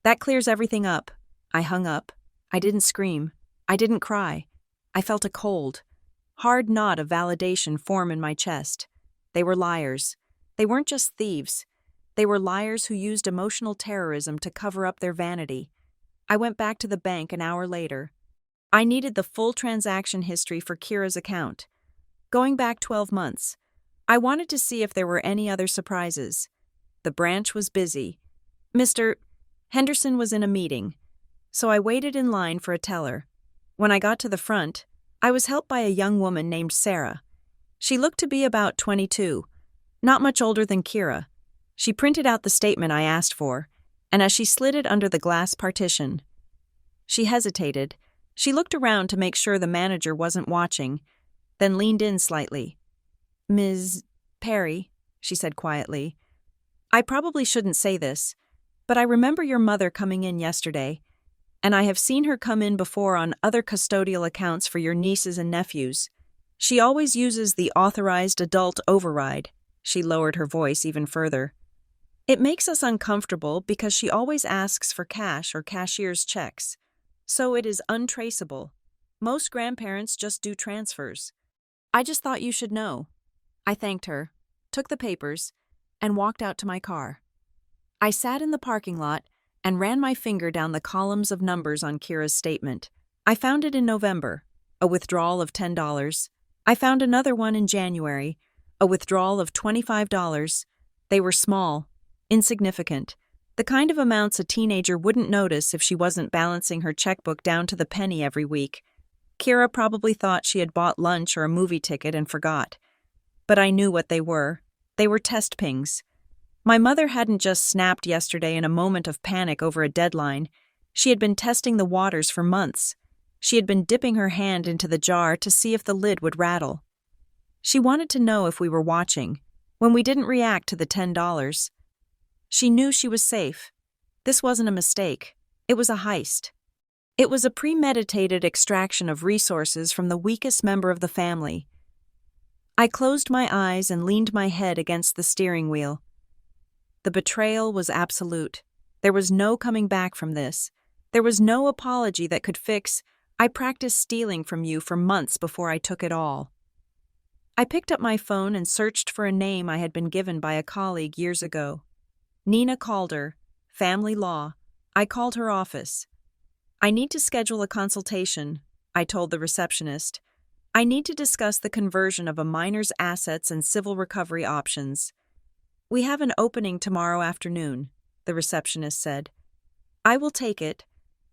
That clears everything up. I hung up. I didn't scream. I didn't cry. I felt a cold, hard knot of validation form in my chest. They were liars. They weren't just thieves. They were liars who used emotional terrorism to cover up their vanity. I went back to the bank an hour later. I needed the full transaction history for Kira's account. Going back 12 months, I wanted to see if there were any other surprises. The branch was busy. Mr. Henderson was in a meeting, so I waited in line for a teller. When I got to the front, I was helped by a young woman named Sarah. She looked to be about 22, not much older than Kira. She printed out the statement I asked for, and as she slid it under the glass partition, she hesitated. She looked around to make sure the manager wasn't watching, then leaned in slightly. Ms. Perry, she said quietly, I probably shouldn't say this, but I remember your mother coming in yesterday, and I have seen her come in before on other custodial accounts for your nieces and nephews. She always uses the authorized adult override. She lowered her voice even further. It makes us uncomfortable because she always asks for cash or cashier's checks, so it is untraceable. Most grandparents just do transfers. I just thought you should know. I thanked her, took the papers, and walked out to my car. I sat in the parking lot and ran my finger down the columns of numbers on Kira's statement. I found it in November, a withdrawal of $10. I found another one in January, a withdrawal of $25. They were small, insignificant, the kind of amounts a teenager wouldn't notice if she wasn't balancing her checkbook down to the penny every week. Kira probably thought she had bought lunch or a movie ticket and forgot. But I knew what they were. They were test pings. My mother hadn't just snapped yesterday in a moment of panic over a deadline. She had been testing the waters for months. She had been dipping her hand into the jar to see if the lid would rattle. She wanted to know if we were watching, when we didn't react to the $10. She knew she was safe. This wasn't a mistake. It was a heist. It was a premeditated extraction of resources from the weakest member of the family. I closed my eyes and leaned my head against the steering wheel. The betrayal was absolute. There was no coming back from this. There was no apology that could fix. I practiced stealing from you for months before I took it all. I picked up my phone and searched for a name I had been given by a colleague years ago. Nina Calder, Family Law. I called her office. I need to schedule a consultation, I told the receptionist. I need to discuss the conversion of a minor's assets and civil recovery options. We have an opening tomorrow afternoon, the receptionist said. I will take it.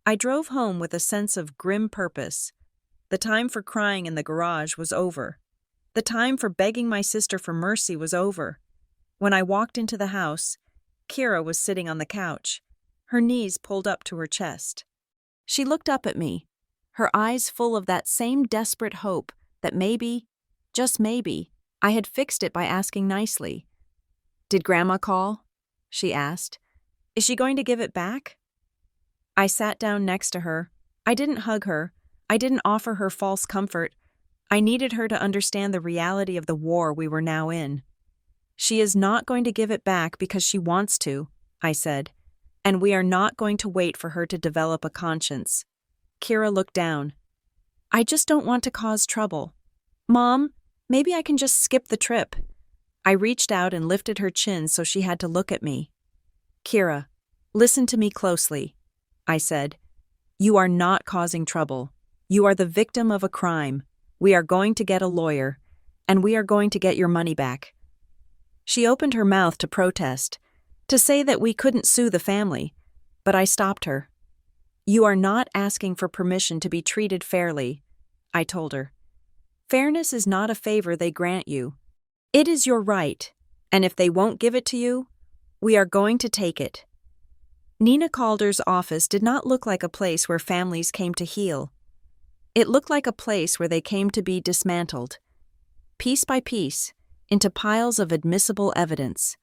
I drove home with a sense of grim purpose. The time for crying in the garage was over. The time for begging my sister for mercy was over. When I walked into the house, Kira was sitting on the couch, her knees pulled up to her chest. She looked up at me, her eyes full of that same desperate hope that maybe, just maybe, I had fixed it by asking nicely. Did Grandma call? She asked. Is she going to give it back? I sat down next to her. I didn't hug her. I didn't offer her false comfort. I needed her to understand the reality of the war we were now in. She is not going to give it back because she wants to, I said, and we are not going to wait for her to develop a conscience. Kira looked down. I just don't want to cause trouble. Mom, maybe I can just skip the trip. I reached out and lifted her chin so she had to look at me. Kira, listen to me closely, I said. You are not causing trouble. You are the victim of a crime. We are going to get a lawyer, and we are going to get your money back." She opened her mouth to protest, to say that we couldn't sue the family, but I stopped her. "You are not asking for permission to be treated fairly," I told her. "Fairness is not a favor they grant you. It is your right, and if they won't give it to you, we are going to take it." Nina Calder's office did not look like a place where families came to heal. It looked like a place where they came to be dismantled, piece by piece, into piles of admissible evidence.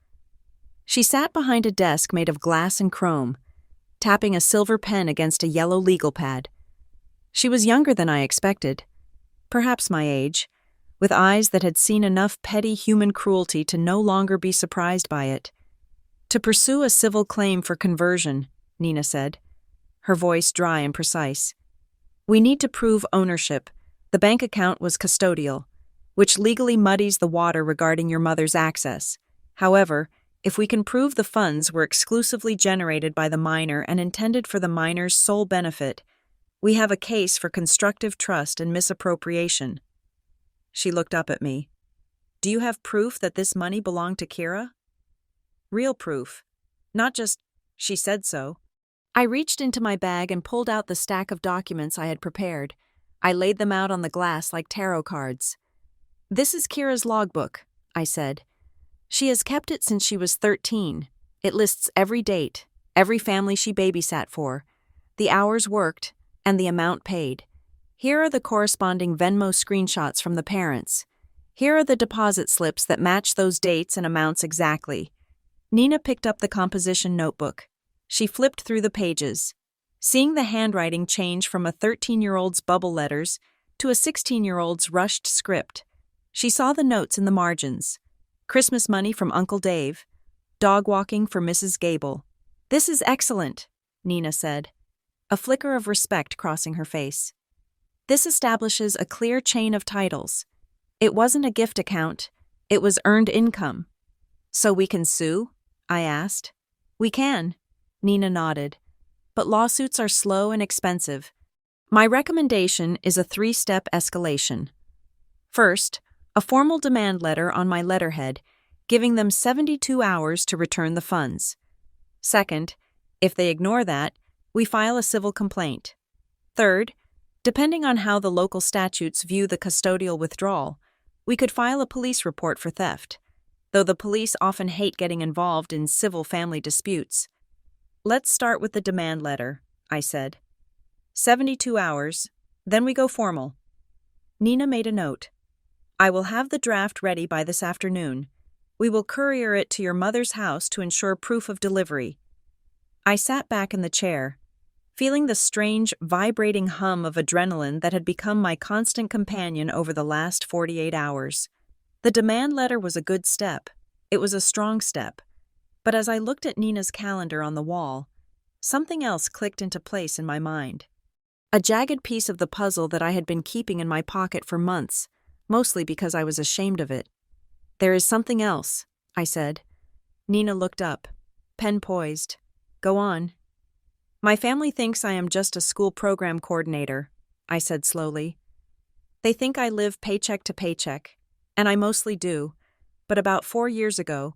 She sat behind a desk made of glass and chrome, tapping a silver pen against a yellow legal pad. She was younger than I expected, perhaps my age, with eyes that had seen enough petty human cruelty to no longer be surprised by it. "To pursue a civil claim for conversion," Nina said, her voice dry and precise. "We need to prove ownership. The bank account was custodial, which legally muddies the water regarding your mother's access. However, if we can prove the funds were exclusively generated by the minor and intended for the minor's sole benefit, we have a case for constructive trust and misappropriation." She looked up at me. "Do you have proof that this money belonged to Kira?" "Real proof. Not just, 'she said so.'" I reached into my bag and pulled out the stack of documents I had prepared. I laid them out on the glass like tarot cards. "This is Kira's logbook," I said. "She has kept it since she was 13. It lists every date, every family she babysat for, the hours worked, and the amount paid. Here are the corresponding Venmo screenshots from the parents. Here are the deposit slips that match those dates and amounts exactly." Nina picked up the composition notebook. She flipped through the pages, seeing the handwriting change from a 13-year-old's bubble letters to a 16-year-old's rushed script. She saw the notes in the margins. Christmas money from Uncle Dave. Dog walking for Mrs. Gable. "This is excellent," Nina said, a flicker of respect crossing her face. "This establishes a clear chain of titles. It wasn't a gift account. It was earned income." "So we can sue?" I asked. "We can," Nina nodded. "But lawsuits are slow and expensive. My recommendation is a 3-step escalation. First, a formal demand letter on my letterhead, giving them 72 hours to return the funds. Second, if they ignore that, we file a civil complaint. Third, depending on how the local statutes view the custodial withdrawal, we could file a police report for theft, though the police often hate getting involved in civil family disputes. "Let's start with the demand letter," I said. 72 hours, then we go formal." Nina made a note. "I will have the draft ready by this afternoon. We will courier it to your mother's house to ensure proof of delivery." I sat back in the chair, feeling the strange, vibrating hum of adrenaline that had become my constant companion over the last 48 hours. The demand letter was a good step. It was a strong step. But as I looked at Nina's calendar on the wall, something else clicked into place in my mind. A jagged piece of the puzzle that I had been keeping in my pocket for months, mostly because I was ashamed of it. "There is something else," I said. Nina looked up, pen poised. "Go on." "My family thinks I am just a school program coordinator," I said slowly. "They think I live paycheck to paycheck, and I mostly do, but about 4 years ago,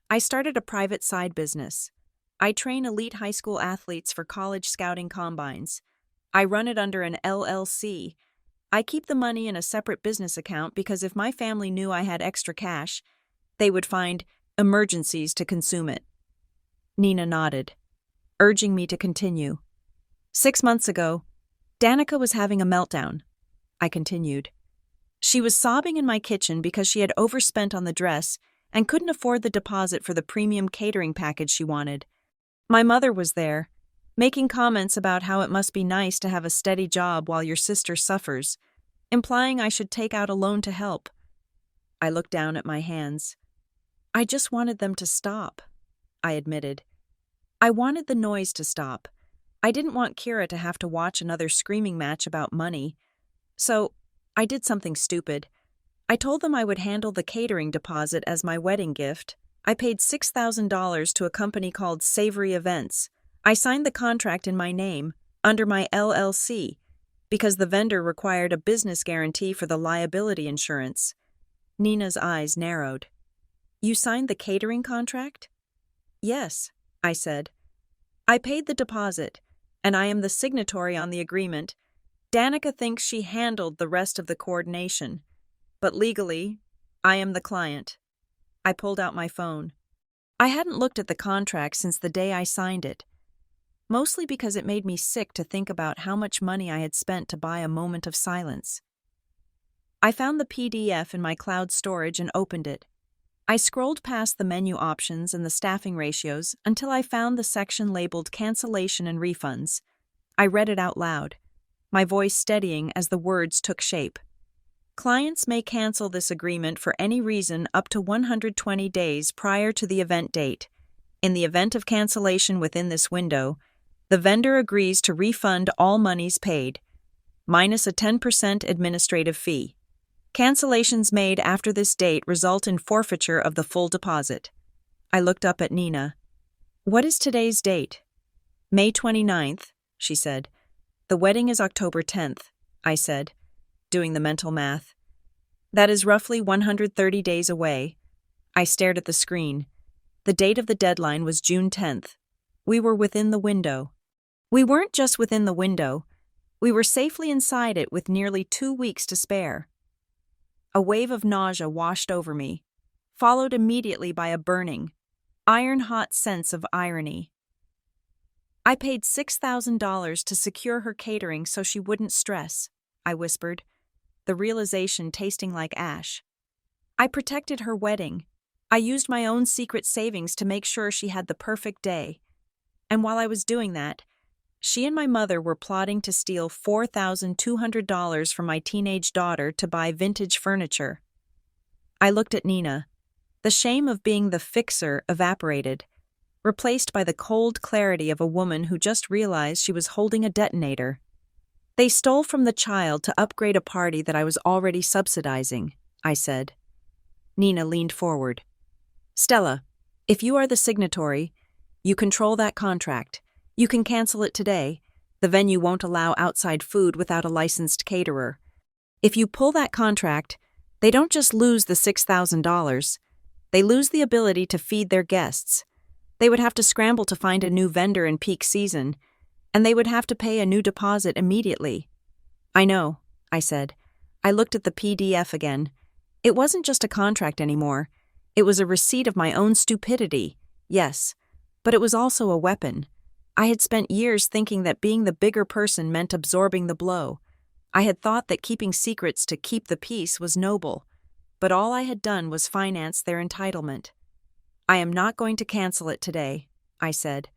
I started a private side business. I train elite high school athletes for college scouting combines. I run it under an LLC. I keep the money in a separate business account because if my family knew I had extra cash, they would find emergencies to consume it." Nina nodded, urging me to continue. "6 months ago, Danica was having a meltdown," I continued. "She was sobbing in my kitchen because she had overspent on the dress and couldn't afford the deposit for the premium catering package she wanted. My mother was there, making comments about how it must be nice to have a steady job while your sister suffers, implying I should take out a loan to help." I looked down at my hands. "I just wanted them to stop," I admitted. "I wanted the noise to stop. I didn't want Kira to have to watch another screaming match about money. So, I did something stupid. I told them I would handle the catering deposit as my wedding gift. I paid $6,000 to a company called Savory Events. I signed the contract in my name, under my LLC, because the vendor required a business guarantee for the liability insurance. Nina's eyes narrowed. You signed the catering contract? Yes, I said. I paid the deposit, and I am the signatory on the agreement. Danica thinks she handled the rest of the coordination, but legally, I am the client. I pulled out my phone. I hadn't looked at the contract since the day I signed it, mostly because it made me sick to think about how much money I had spent to buy a moment of silence. I found the PDF in my cloud storage and opened it. I scrolled past the menu options and the staffing ratios until I found the section labeled Cancellation and Refunds. I read it out loud, my voice steadying as the words took shape. Clients may cancel this agreement for any reason up to 120 days prior to the event date. In the event of cancellation within this window, the vendor agrees to refund all monies paid, minus a 10% administrative fee. Cancellations made after this date result in forfeiture of the full deposit. I looked up at Nina. What is today's date? May 29th, she said. The wedding is October 10th, I said, doing the mental math. That is roughly 130 days away. I stared at the screen. The date of the deadline was June 10th. We were within the window. We weren't just within the window. We were safely inside it with nearly 2 weeks to spare. A wave of nausea washed over me, followed immediately by a burning, iron-hot sense of irony. I paid $6,000 to secure her catering so she wouldn't stress, I whispered, the realization tasting like ash. I protected her wedding. I used my own secret savings to make sure she had the perfect day. And while I was doing that, she and my mother were plotting to steal $4,200 from my teenage daughter to buy vintage furniture. I looked at Nina. The shame of being the fixer evaporated, replaced by the cold clarity of a woman who just realized she was holding a detonator. They stole from the child to upgrade a party that I was already subsidizing, I said. Nina leaned forward. Stella, if you are the signatory, you control that contract. You can cancel it today. The venue won't allow outside food without a licensed caterer. If you pull that contract, they don't just lose the $6,000. They lose the ability to feed their guests. They would have to scramble to find a new vendor in peak season, and they would have to pay a new deposit immediately. I know, I said. I looked at the PDF again. It wasn't just a contract anymore. It was a receipt of my own stupidity, yes, but it was also a weapon. I had spent years thinking that being the bigger person meant absorbing the blow. I had thought that keeping secrets to keep the peace was noble, but all I had done was finance their entitlement. I am not going to cancel it today, I said,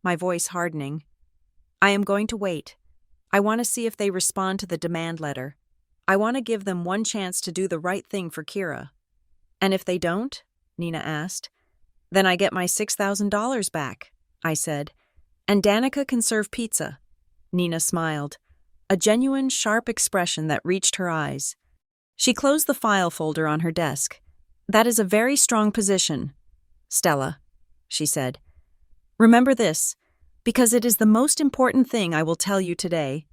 my voice hardening. I am going to wait. I want to see if they respond to the demand letter. I want to give them one chance to do the right thing for Kira. And if they don't, Nina asked, then I get my $6,000 back, I said. And Danica can serve pizza. Nina smiled, a genuine, sharp expression that reached her eyes. She closed the file folder on her desk. That is a very strong position, Stella, she said. Remember this, because it is the most important thing I will tell you today.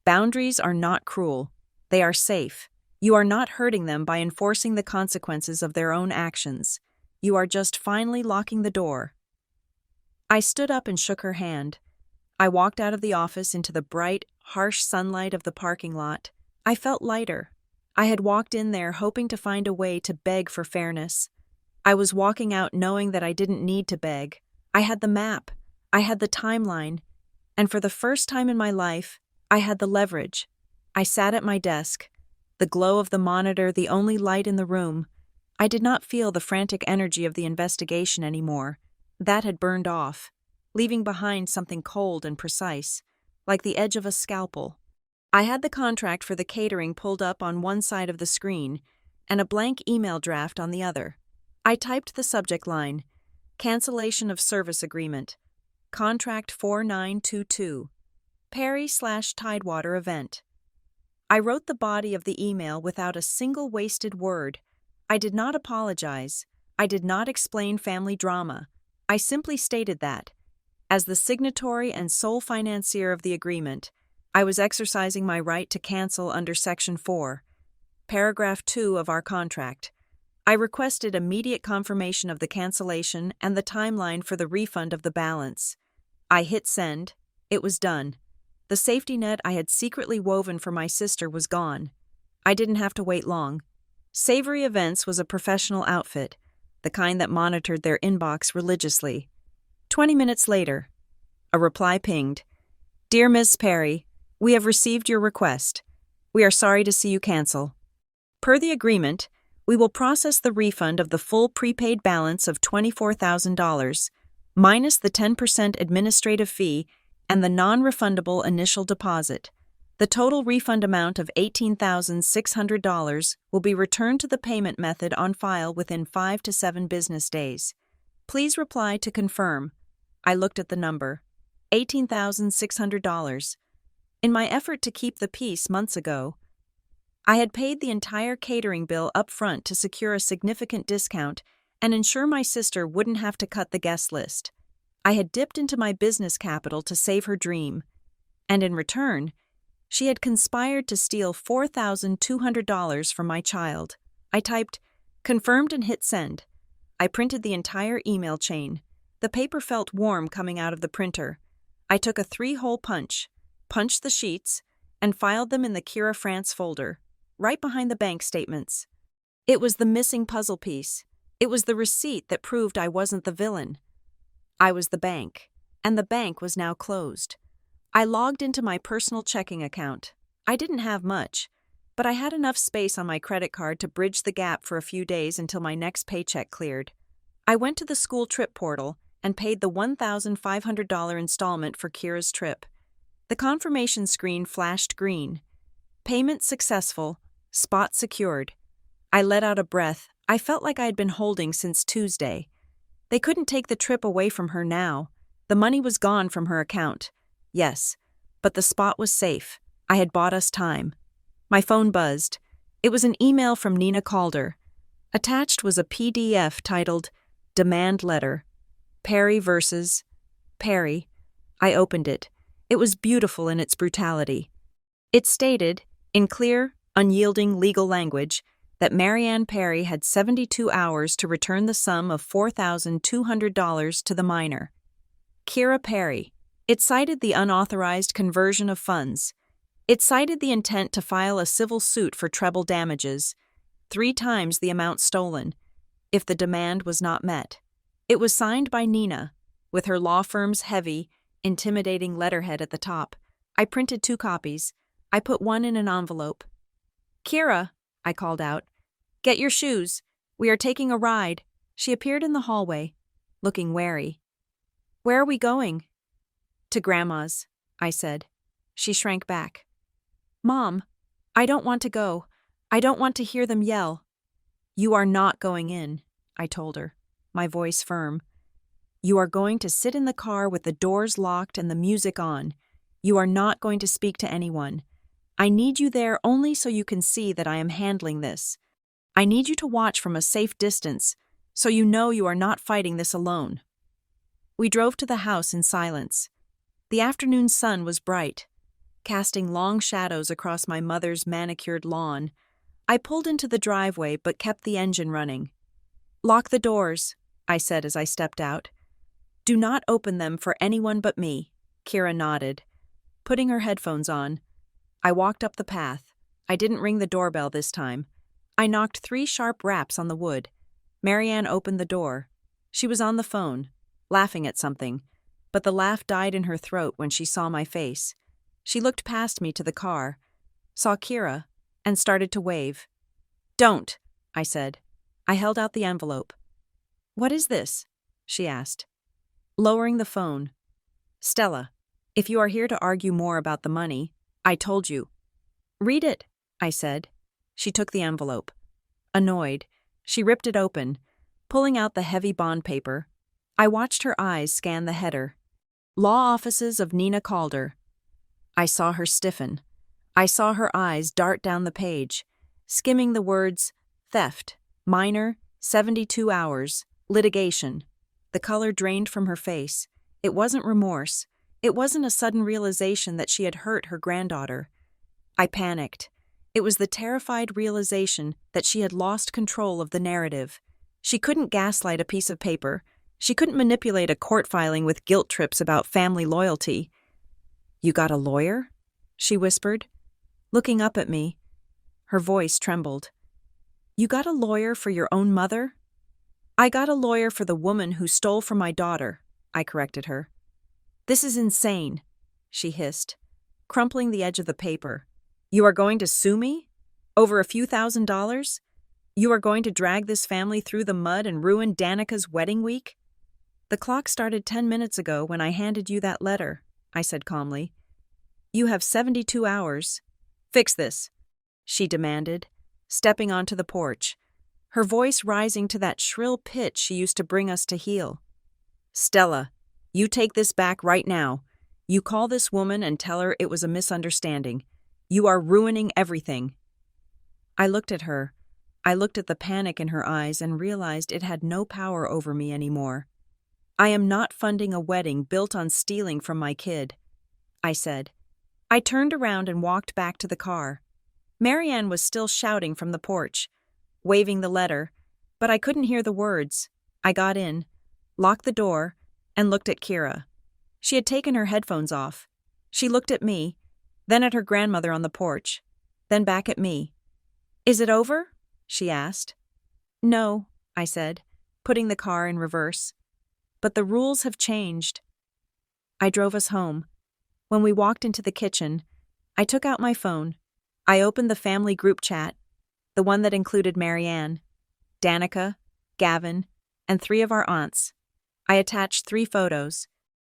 Boundaries are not cruel. They are safe. You are not hurting them by enforcing the consequences of their own actions. You are just finally locking the door. I stood up and shook her hand. I walked out of the office into the bright, harsh sunlight of the parking lot. I felt lighter. I had walked in there hoping to find a way to beg for fairness. I was walking out knowing that I didn't need to beg. I had the map. I had the timeline. And for the first time in my life, I had the leverage. I sat at my desk, the glow of the monitor the only light in the room. I did not feel the frantic energy of the investigation anymore. That had burned off, leaving behind something cold and precise, like the edge of a scalpel. I had the contract for the catering pulled up on one side of the screen and a blank email draft on the other. I typed the subject line, Cancellation of Service Agreement, Contract 4922, Perry/Tidewater Event. I wrote the body of the email without a single wasted word. I did not apologize. I did not explain family drama. I simply stated that, as the signatory and sole financier of the agreement, I was exercising my right to cancel under Section 4, Paragraph 2 of our contract. I requested immediate confirmation of the cancellation and the timeline for the refund of the balance. I hit send. It was done. The safety net I had secretly woven for my sister was gone. I didn't have to wait long. Savory Events was a professional outfit, the kind that monitored their inbox religiously. 20 minutes later, a reply pinged. Dear Ms. Perry, we have received your request. We are sorry to see you cancel. Per the agreement, we will process the refund of the full prepaid balance of $24,000, minus the 10% administrative fee and the non-refundable initial deposit. The total refund amount of $18,600 will be returned to the payment method on file within 5 to 7 business days. Please reply to confirm. I looked at the number. $18,600. In my effort to keep the peace months ago, I had paid the entire catering bill up front to secure a significant discount and ensure my sister wouldn't have to cut the guest list. I had dipped into my business capital to save her dream, and in return, she had conspired to steal $4,200 from my child. I typed, confirmed, and hit send. I printed the entire email chain. The paper felt warm coming out of the printer. I took a 3-hole punch, punched the sheets, and filed them in the Kira France folder, right behind the bank statements. It was the missing puzzle piece. It was the receipt that proved I wasn't the villain. I was the bank, and the bank was now closed. I logged into my personal checking account. I didn't have much, but I had enough space on my credit card to bridge the gap for a few days until my next paycheck cleared. I went to the school trip portal and paid the $1,500 installment for Kira's trip. The confirmation screen flashed green. Payment successful. Spot secured. I let out a breath I felt like I had been holding since Tuesday. They couldn't take the trip away from her now. The money was gone from her account. Yes, but the spot was safe. I had bought us time. My phone buzzed. It was an email from Nina Calder. Attached was a PDF titled Demand Letter. Perry versus Perry. I opened it. It was beautiful in its brutality. It stated, in clear, unyielding legal language, that Marianne Perry had 72 hours to return the sum of $4,200 to the minor. Kira Perry. It cited the unauthorized conversion of funds. It cited the intent to file a civil suit for treble damages, 3 times the amount stolen, if the demand was not met. It was signed by Nina, with her law firm's heavy, intimidating letterhead at the top. I printed 2 copies. I put one in an envelope. Kira, I called out, get your shoes. We are taking a ride. She appeared in the hallway, looking wary. Where are we going? To Grandma's, I said. She shrank back. Mom, I don't want to go. I don't want to hear them yell. You are not going in, I told her, my voice firm. You are going to sit in the car with the doors locked and the music on. You are not going to speak to anyone. I need you there only so you can see that I am handling this. I need you to watch from a safe distance, so you know you are not fighting this alone. We drove to the house in silence. The afternoon sun was bright, casting long shadows across my mother's manicured lawn. I pulled into the driveway but kept the engine running. Lock the doors, I said as I stepped out. Do not open them for anyone but me, Kira nodded. Putting her headphones on, I walked up the path. I didn't ring the doorbell this time. I knocked 3 sharp raps on the wood. Marianne opened the door. She was on the phone, laughing at something, but the laugh died in her throat when she saw my face. She looked past me to the car, saw Kira, and started to wave. Don't, I said. I held out the envelope. What is this? She asked. Lowering the phone. Stella, if you are here to argue more about the money, I told you. Read it, I said. She took the envelope. Annoyed, she ripped it open, pulling out the heavy bond paper. I watched her eyes scan the header. Law Offices of Nina Calder. I saw her stiffen. I saw her eyes dart down the page, skimming the words, theft, minor, 72 hours, litigation. The color drained from her face. It wasn't remorse. It wasn't a sudden realization that she had hurt her granddaughter. I panicked. It was the terrified realization that she had lost control of the narrative. She couldn't gaslight a piece of paper. She couldn't manipulate a court filing with guilt trips about family loyalty. "You got a lawyer?" she whispered, looking up at me. Her voice trembled. "You got a lawyer for your own mother?" "I got a lawyer for the woman who stole from my daughter," I corrected her. "This is insane," she hissed, crumpling the edge of the paper. "You are going to sue me? Over a few $1,000s? You are going to drag this family through the mud and ruin Danica's wedding week?" "The clock started 10 minutes ago when I handed you that letter," I said calmly. "You have 72 hours. Fix this," she demanded, stepping onto the porch, her voice rising to that shrill pitch she used to bring us to heel. "Stella, you take this back right now. You call this woman and tell her it was a misunderstanding. You are ruining everything." I looked at her. I looked at the panic in her eyes and realized it had no power over me anymore. "I am not funding a wedding built on stealing from my kid," I said. I turned around and walked back to the car. Marianne was still shouting from the porch, waving the letter, but I couldn't hear the words. I got in, locked the door, and looked at Kira. She had taken her headphones off. She looked at me, then at her grandmother on the porch, then back at me. "Is it over?" she asked. "No," I said, putting the car in reverse. "But the rules have changed." I drove us home. When we walked into the kitchen, I took out my phone. I opened the family group chat, the one that included Marianne, Danica, Gavin, and 3 of our aunts. I attached 3 photos.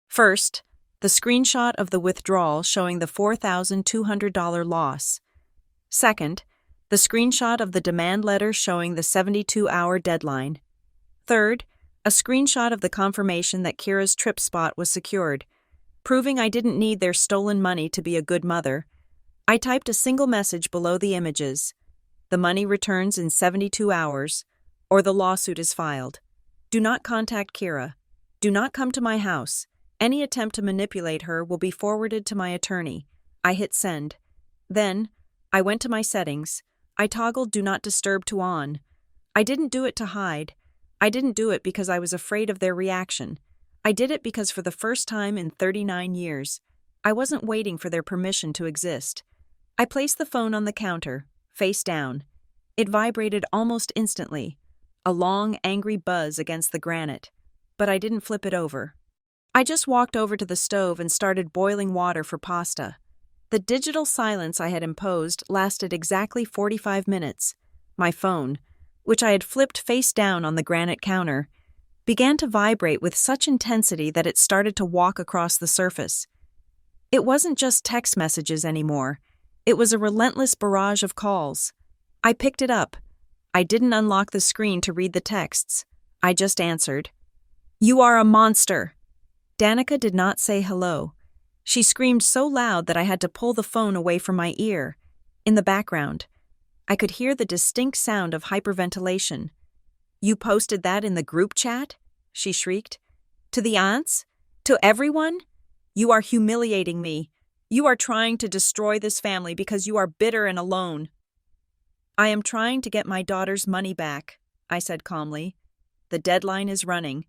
First, the screenshot of the withdrawal showing the $4,200 loss. Second, the screenshot of the demand letter showing the 72-hour deadline. Third, a screenshot of the confirmation that Kira's trip spot was secured, proving I didn't need their stolen money to be a good mother. I typed a single message below the images. "The money returns in 72 hours, or the lawsuit is filed. Do not contact Kira. Do not come to my house. Any attempt to manipulate her will be forwarded to my attorney." I hit send. Then, I went to my settings. I toggled Do Not Disturb to on. I didn't do it to hide. I didn't do it because I was afraid of their reaction. I did it because for the first time in 39 years, I wasn't waiting for their permission to exist. I placed the phone on the counter, face down. It vibrated almost instantly, a long, angry buzz against the granite, but I didn't flip it over. I just walked over to the stove and started boiling water for pasta. The digital silence I had imposed lasted exactly 45 minutes. My phone, which I had flipped face down on the granite counter, began to vibrate with such intensity that it started to walk across the surface. It wasn't just text messages anymore. It was a relentless barrage of calls. I picked it up. I didn't unlock the screen to read the texts. I just answered. "You are a monster." Danica did not say hello. She screamed so loud that I had to pull the phone away from my ear. In the background, I could hear the distinct sound of hyperventilation. "You posted that in the group chat?" she shrieked. "To the aunts? To everyone? You are humiliating me. You are trying to destroy this family because you are bitter and alone." "I am trying to get my daughter's money back," I said calmly. "The deadline is running."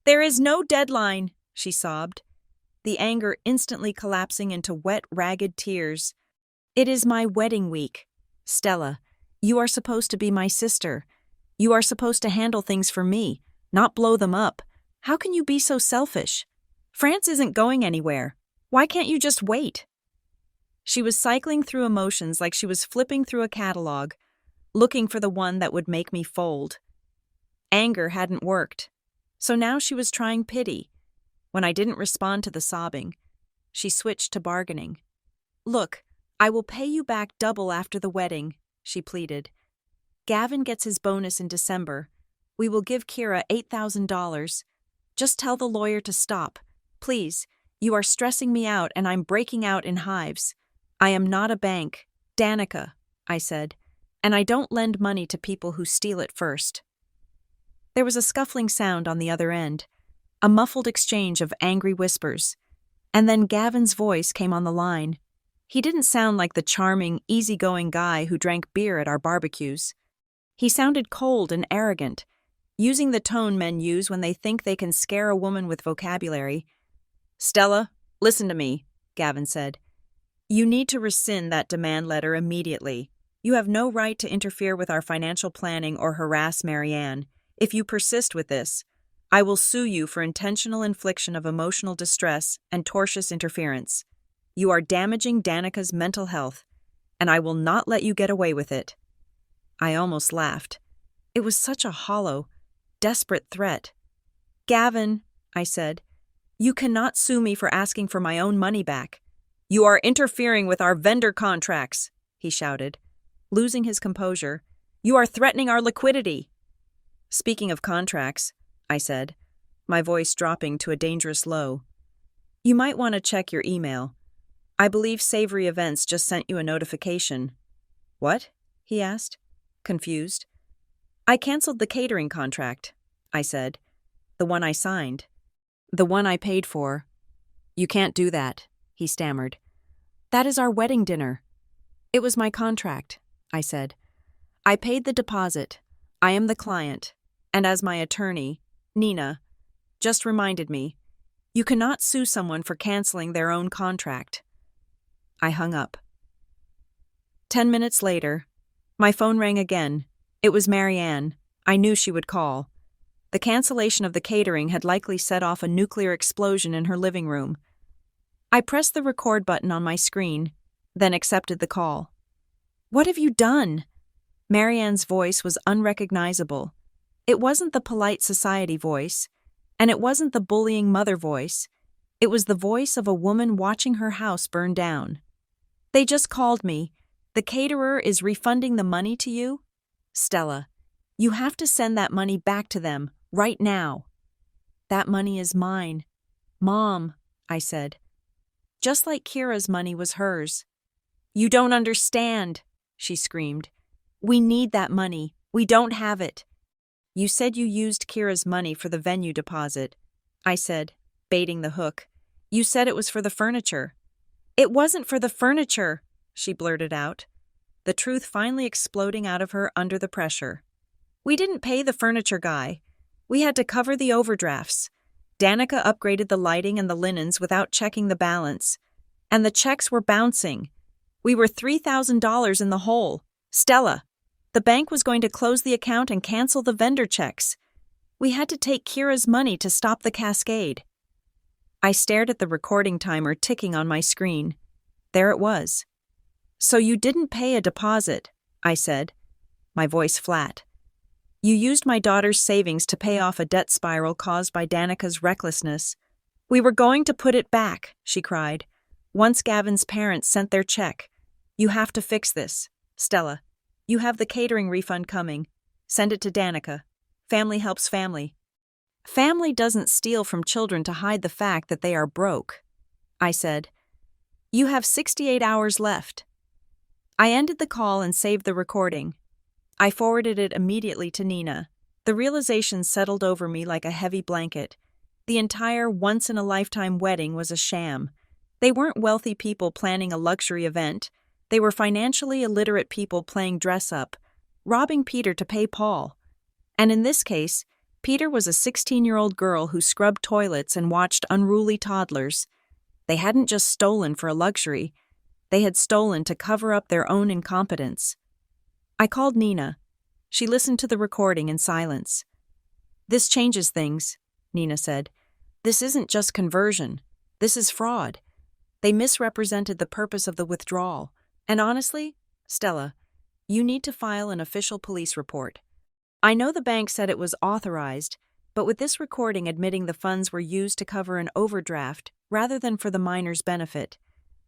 "There is no deadline," she sobbed, the anger instantly collapsing into wet, ragged tears. "It is my wedding week. Stella, you are supposed to be my sister. You are supposed to handle things for me, not blow them up. How can you be so selfish? France isn't going anywhere. Why can't you just wait?" She was cycling through emotions like she was flipping through a catalog, looking for the one that would make me fold. Anger hadn't worked, so now she was trying pity. When I didn't respond to the sobbing, she switched to bargaining. "Look, I will pay you back double after the wedding," she pleaded. "Gavin gets his bonus in December. We will give Kira $8,000. Just tell the lawyer to stop. Please, you are stressing me out and I'm breaking out in hives. I am not a bank, Danica," I said, "and I don't lend money to people who steal it first." There was a scuffling sound on the other end, a muffled exchange of angry whispers. And then Gavin's voice came on the line. He didn't sound like the charming, easygoing guy who drank beer at our barbecues. He sounded cold and arrogant, using the tone men use when they think they can scare a woman with vocabulary. "Stella, listen to me," Gavin said. "You need to rescind that demand letter immediately. You have no right to interfere with our financial planning or harass Marianne. If you persist with this, I will sue you for intentional infliction of emotional distress and tortious interference. You are damaging Danica's mental health, and I will not let you get away with it." I almost laughed. It was such a hollow, desperate threat. "Gavin," I said, "you cannot sue me for asking for my own money back." "You are interfering with our vendor contracts," he shouted. Losing his composure, "You are threatening our liquidity." "Speaking of contracts," I said, my voice dropping to a dangerous low, "you might want to check your email. I believe Savory Events just sent you a notification." "What?" he asked, confused. "I canceled the catering contract," I said. "The one I signed. The one I paid for." "You can't do that," he stammered. "That is our wedding dinner." "It was my contract," I said. "I paid the deposit. I am the client. And as my attorney, Nina, just reminded me, you cannot sue someone for canceling their own contract." I hung up. 10 minutes later, my phone rang again. It was Marianne. I knew she would call. The cancellation of the catering had likely set off a nuclear explosion in her living room. I pressed the record button on my screen, then accepted the call. "What have you done?" Marianne's voice was unrecognizable. It wasn't the polite society voice, and it wasn't the bullying mother voice. It was the voice of a woman watching her house burn down. "They just called me. The caterer is refunding the money to you. Stella, you have to send that money back to them, right now." "That money is mine. Mom," I said. "Just like Kira's money was hers." "You don't understand," she screamed. "We need that money. We don't have it." "You said you used Kira's money for the venue deposit," I said, baiting the hook. "You said it was for the furniture." "It wasn't for the furniture," she blurted out, the truth finally exploding out of her under the pressure. "We didn't pay the furniture guy. We had to cover the overdrafts. Danica upgraded the lighting and the linens without checking the balance. And the checks were bouncing. We were $3,000 in the hole. Stella, the bank was going to close the account and cancel the vendor checks. We had to take Kira's money to stop the cascade." I stared at the recording timer ticking on my screen. There it was. "So you didn't pay a deposit," I said, my voice flat. "You used my daughter's savings to pay off a debt spiral caused by Danica's recklessness." "We were going to put it back," she cried. "Once Gavin's parents sent their check. You have to fix this. Stella, you have the catering refund coming. Send it to Danica. Family helps family." "Family doesn't steal from children to hide the fact that they are broke," I said. "You have 68 hours left." I ended the call and saved the recording. I forwarded it immediately to Nina. The realization settled over me like a heavy blanket. The entire once-in-a-lifetime wedding was a sham. They weren't wealthy people planning a luxury event. They were financially illiterate people playing dress-up, robbing Peter to pay Paul. And in this case, Peter was a 16-year-old girl who scrubbed toilets and watched unruly toddlers. They hadn't just stolen for a luxury. They had stolen to cover up their own incompetence. I called Nina. She listened to the recording in silence. "This changes things," Nina said. "This isn't just conversion. This is fraud. They misrepresented the purpose of the withdrawal. And honestly, Stella, you need to file an official police report. I know the bank said it was authorized, but with this recording admitting the funds were used to cover an overdraft rather than for the minor's benefit,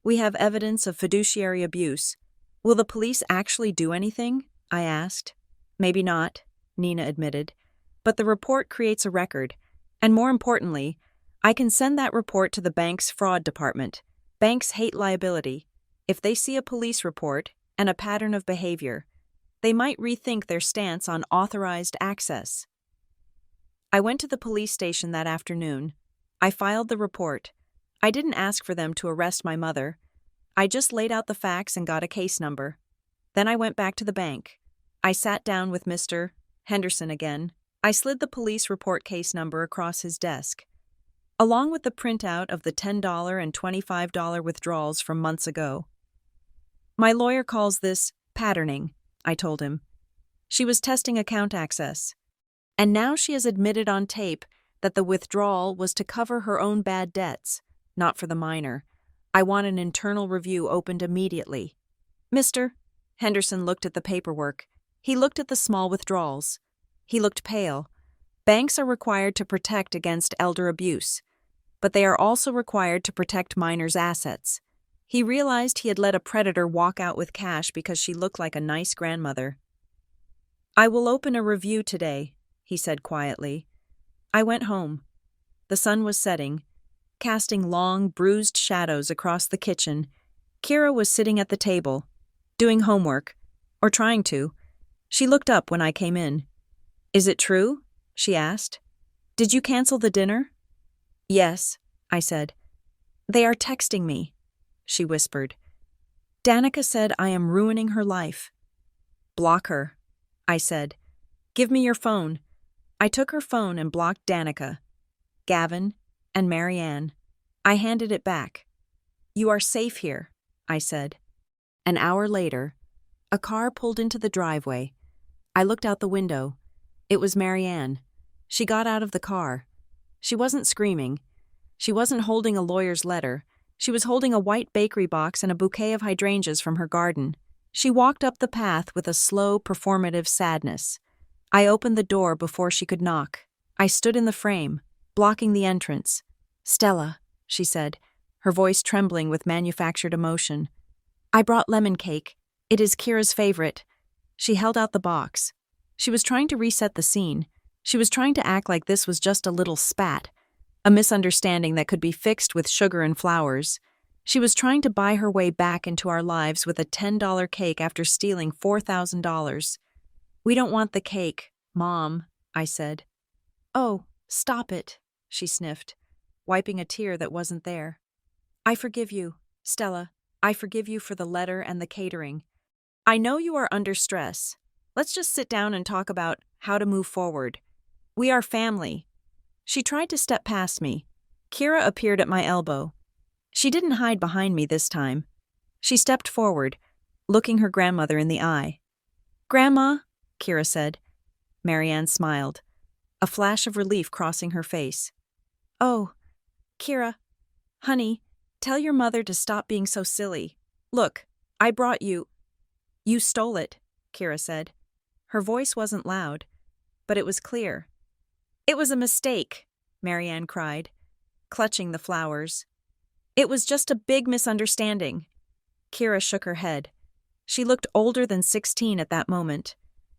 we have evidence of fiduciary abuse. Will the police actually do anything?" I asked. "Maybe not," Nina admitted, "but the report creates a record, and more importantly, I can send that report to the bank's fraud department. Banks hate liability. If they see a police report and a pattern of behavior, they might rethink their stance on authorized access." I went to the police station that afternoon. I filed the report. I didn't ask for them to arrest my mother. I just laid out the facts and got a case number. Then I went back to the bank. I sat down with Mr. Henderson again. I slid the police report case number across his desk, along with the printout of the $10 and $25 withdrawals from months ago. My lawyer calls this patterning, I told him. She was testing account access. And now she has admitted on tape that the withdrawal was to cover her own bad debts, not for the minor. I want an internal review opened immediately. Mr. Henderson looked at the paperwork. He looked at the small withdrawals. He looked pale. Banks are required to protect against elder abuse, but they are also required to protect minors' assets. He realized he had let a predator walk out with cash because she looked like a nice grandmother. I will open a review today, he said quietly. I went home. The sun was setting, casting long, bruised shadows across the kitchen. Kira was sitting at the table, doing homework, or trying to. She looked up when I came in. Is it true? She asked. Did you cancel the dinner? Yes, I said. They are texting me, she whispered. Danica said I am ruining her life. Block her, I said. Give me your phone. I took her phone and blocked Danica, Gavin, and Marianne. I handed it back. You are safe here, I said. An hour later, a car pulled into the driveway. I looked out the window. It was Marianne. She got out of the car. She wasn't screaming. She wasn't holding a lawyer's letter. She was holding a white bakery box and a bouquet of hydrangeas from her garden. She walked up the path with a slow, performative sadness. I opened the door before she could knock. I stood in the frame, blocking the entrance. Stella, she said, her voice trembling with manufactured emotion. I brought lemon cake. It is Kira's favorite. She held out the box. She was trying to reset the scene. She was trying to act like this was just a little spat, a misunderstanding that could be fixed with sugar and flowers. She was trying to buy her way back into our lives with a $10 cake after stealing $4,000. We don't want the cake, Mom, I said. Oh, stop it, she sniffed, wiping a tear that wasn't there. I forgive you, Stella. I forgive you for the letter and the catering. I know you are under stress. Let's just sit down and talk about how to move forward. We are family. She tried to step past me. Kira appeared at my elbow. She didn't hide behind me this time. She stepped forward, looking her grandmother in the eye. Grandma, Kira said. Marianne smiled, a flash of relief crossing her face. Oh, Kira, honey, tell your mother to stop being so silly. Look, I brought you. You stole it, Kira said. Her voice wasn't loud, but it was clear. It was a mistake, Marianne cried, clutching the flowers. It was just a big misunderstanding. Kira shook her head. She looked older than 16 at that moment.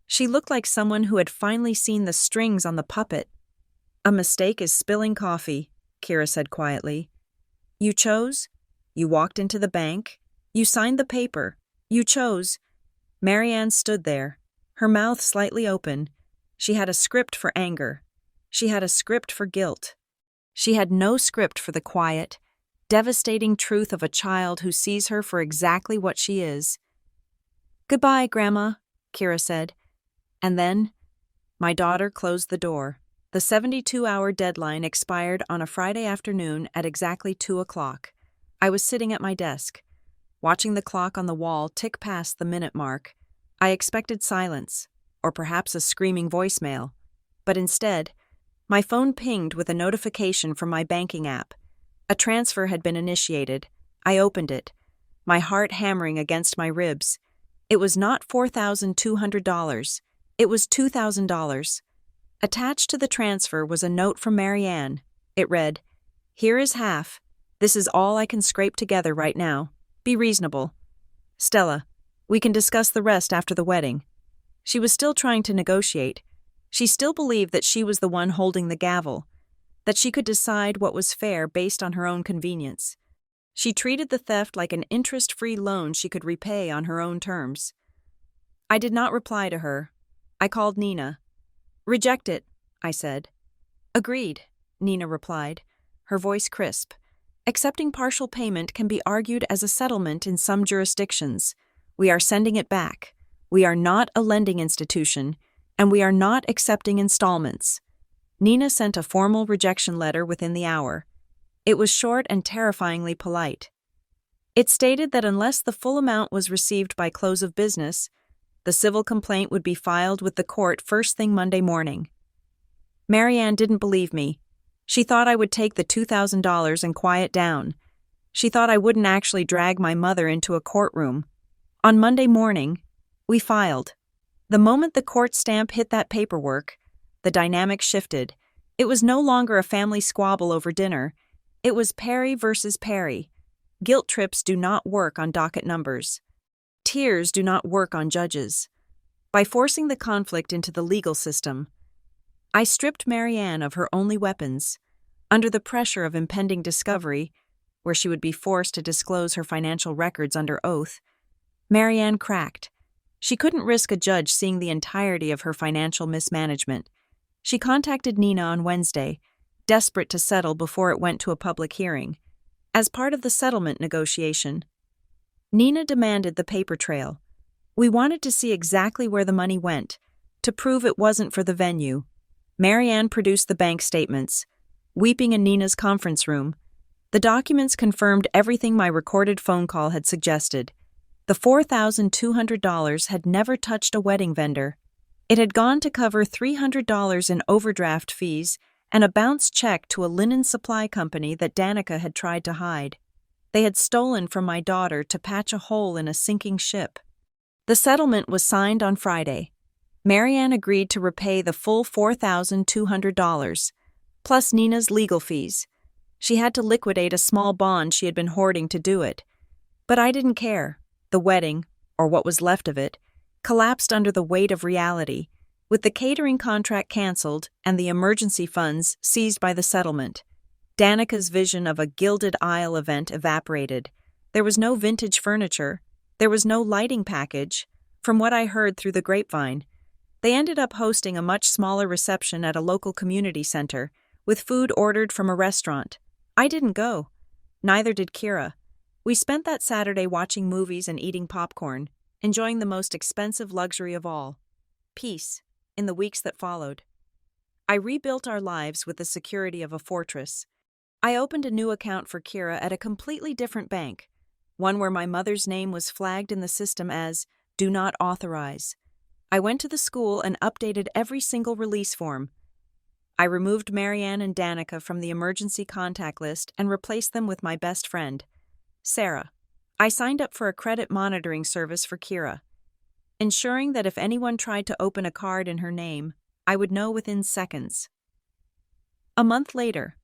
She looked like someone who had finally seen the strings on the puppet. A mistake is spilling coffee, Kira said quietly. You chose. You walked into the bank. You signed the paper. You chose. Marianne stood there, her mouth slightly open. She had a script for anger. She had a script for guilt. She had no script for the quiet, devastating truth of a child who sees her for exactly what she is. Goodbye, Grandma, Kira said. And then, my daughter closed the door. The 72-hour deadline expired on a Friday afternoon at exactly 2 o'clock. I was sitting at my desk, watching the clock on the wall tick past the minute mark. I expected silence, or perhaps a screaming voicemail. But instead, my phone pinged with a notification from my banking app. A transfer had been initiated. I opened it, my heart hammering against my ribs. It was not $4,200. It was $2,000. Attached to the transfer was a note from Marianne. It read, Here is half. This is all I can scrape together right now. Be reasonable. Stella, we can discuss the rest after the wedding. She was still trying to negotiate. She still believed that she was the one holding the gavel, that she could decide what was fair based on her own convenience. She treated the theft like an interest-free loan she could repay on her own terms. I did not reply to her. I called Nina. Reject it, I said. Agreed, Nina replied, her voice crisp. Accepting partial payment can be argued as a settlement in some jurisdictions. We are sending it back. We are not a lending institution, and we are not accepting installments. Nina sent a formal rejection letter within the hour. It was short and terrifyingly polite. It stated that unless the full amount was received by close of business, the civil complaint would be filed with the court first thing Monday morning. Marianne didn't believe me. She thought I would take the $2,000 and quiet down. She thought I wouldn't actually drag my mother into a courtroom. On Monday morning, we filed. The moment the court stamp hit that paperwork, the dynamic shifted. It was no longer a family squabble over dinner. It was Perry versus Perry. Guilt trips do not work on docket numbers. Tears do not work on judges. By forcing the conflict into the legal system, I stripped Marianne of her only weapons. Under the pressure of impending discovery, where she would be forced to disclose her financial records under oath, Marianne cracked. She couldn't risk a judge seeing the entirety of her financial mismanagement. She contacted Nina on Wednesday, desperate to settle before it went to a public hearing. As part of the settlement negotiation, Nina demanded the paper trail. We wanted to see exactly where the money went, to prove it wasn't for the venue. Marianne produced the bank statements, weeping in Nina's conference room. The documents confirmed everything my recorded phone call had suggested. The $4,200 had never touched a wedding vendor. It had gone to cover $300 in overdraft fees and a bounced check to a linen supply company that Danica had tried to hide. They had stolen from my daughter to patch a hole in a sinking ship. The settlement was signed on Friday. Marianne agreed to repay the full $4,200, plus Nina's legal fees. She had to liquidate a small bond she had been hoarding to do it. But I didn't care. The wedding, or what was left of it, collapsed under the weight of reality, with the catering contract canceled and the emergency funds seized by the settlement. Danica's vision of a Gilded Isle event evaporated. There was no vintage furniture. There was no lighting package. From what I heard through the grapevine, they ended up hosting a much smaller reception at a local community center, with food ordered from a restaurant. I didn't go. Neither did Kira. We spent that Saturday watching movies and eating popcorn, enjoying the most expensive luxury of all, peace, in the weeks that followed. I rebuilt our lives with the security of a fortress. I opened a new account for Kira at a completely different bank, one where my mother's name was flagged in the system as "Do Not Authorize." I went to the school and updated every single release form. I removed Marianne and Danica from the emergency contact list and replaced them with my best friend, Sarah. I signed up for a credit monitoring service for Kira, ensuring that if anyone tried to open a card in her name, I would know within seconds. A month later,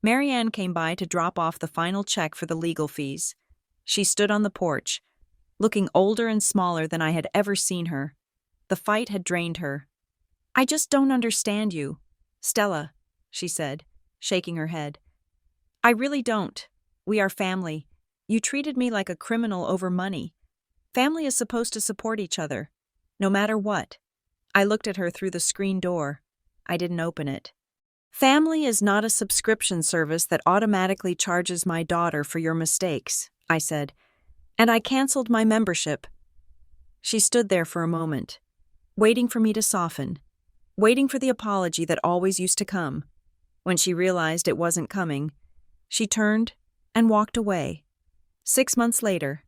Marianne came by to drop off the final check for the legal fees. She stood on the porch, looking older and smaller than I had ever seen her. The fight had drained her. "I just don't understand you, Stella," she said, shaking her head. "I really don't. We are family. You treated me like a criminal over money. Family is supposed to support each other, no matter what." I looked at her through the screen door. I didn't open it. "Family is not a subscription service that automatically charges my daughter for your mistakes," I said, "and I canceled my membership." She stood there for a moment, waiting for me to soften, waiting for the apology that always used to come. When she realized it wasn't coming, she turned and walked away. 6 months later,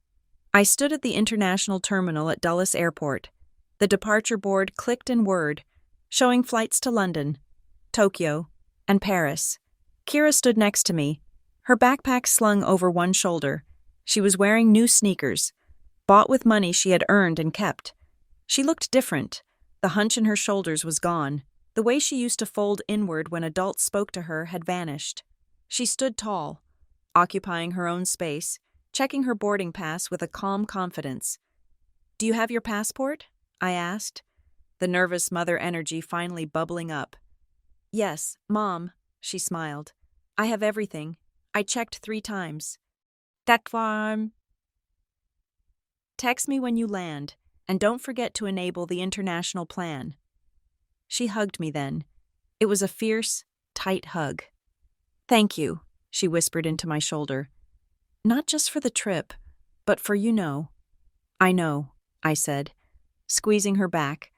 I stood at the international terminal at Dulles Airport. The departure board clicked in Word, showing flights to London, Tokyo, and Paris. Kira stood next to me, her backpack slung over one shoulder. She was wearing new sneakers, bought with money she had earned and kept. She looked different. The hunch in her shoulders was gone. The way she used to fold inward when adults spoke to her had vanished. She stood tall, occupying her own space, checking her boarding pass with a calm confidence. "Do you have your passport?" I asked, the nervous mother energy finally bubbling up. "Yes, Mom," she smiled. "I have everything. I checked 3 times. That farm. Text me when you land, and don't forget to enable the international plan." She hugged me then. It was a fierce, tight hug. "Thank you," she whispered into my shoulder. Not just for the trip, but for you know. I know, I said, squeezing her back.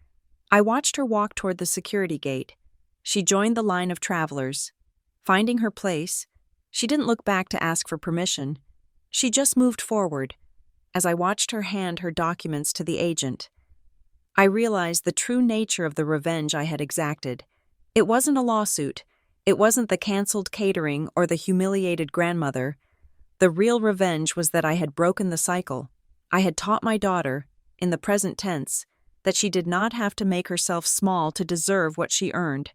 I watched her walk toward the security gate. She joined the line of travelers. Finding her place, she didn't look back to ask for permission. She just moved forward. As I watched her hand her documents to the agent, I realized the true nature of the revenge I had exacted. It wasn't a lawsuit. It wasn't the canceled catering or the humiliated grandmother. The real revenge was that I had broken the cycle. I had taught my daughter, in the present tense, that she did not have to make herself small to deserve what she earned.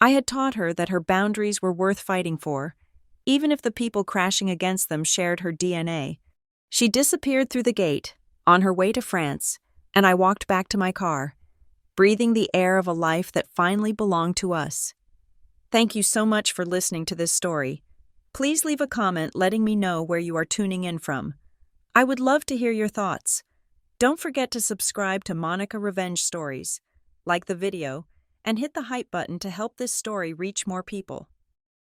I had taught her that her boundaries were worth fighting for, even if the people crashing against them shared her DNA. She disappeared through the gate, on her way to France, and I walked back to my car, breathing the air of a life that finally belonged to us. Thank you so much for listening to this story. Please leave a comment letting me know where you are tuning in from. I would love to hear your thoughts. Don't forget to subscribe to Monica Revenge Stories, like the video, and hit the hype button to help this story reach more people.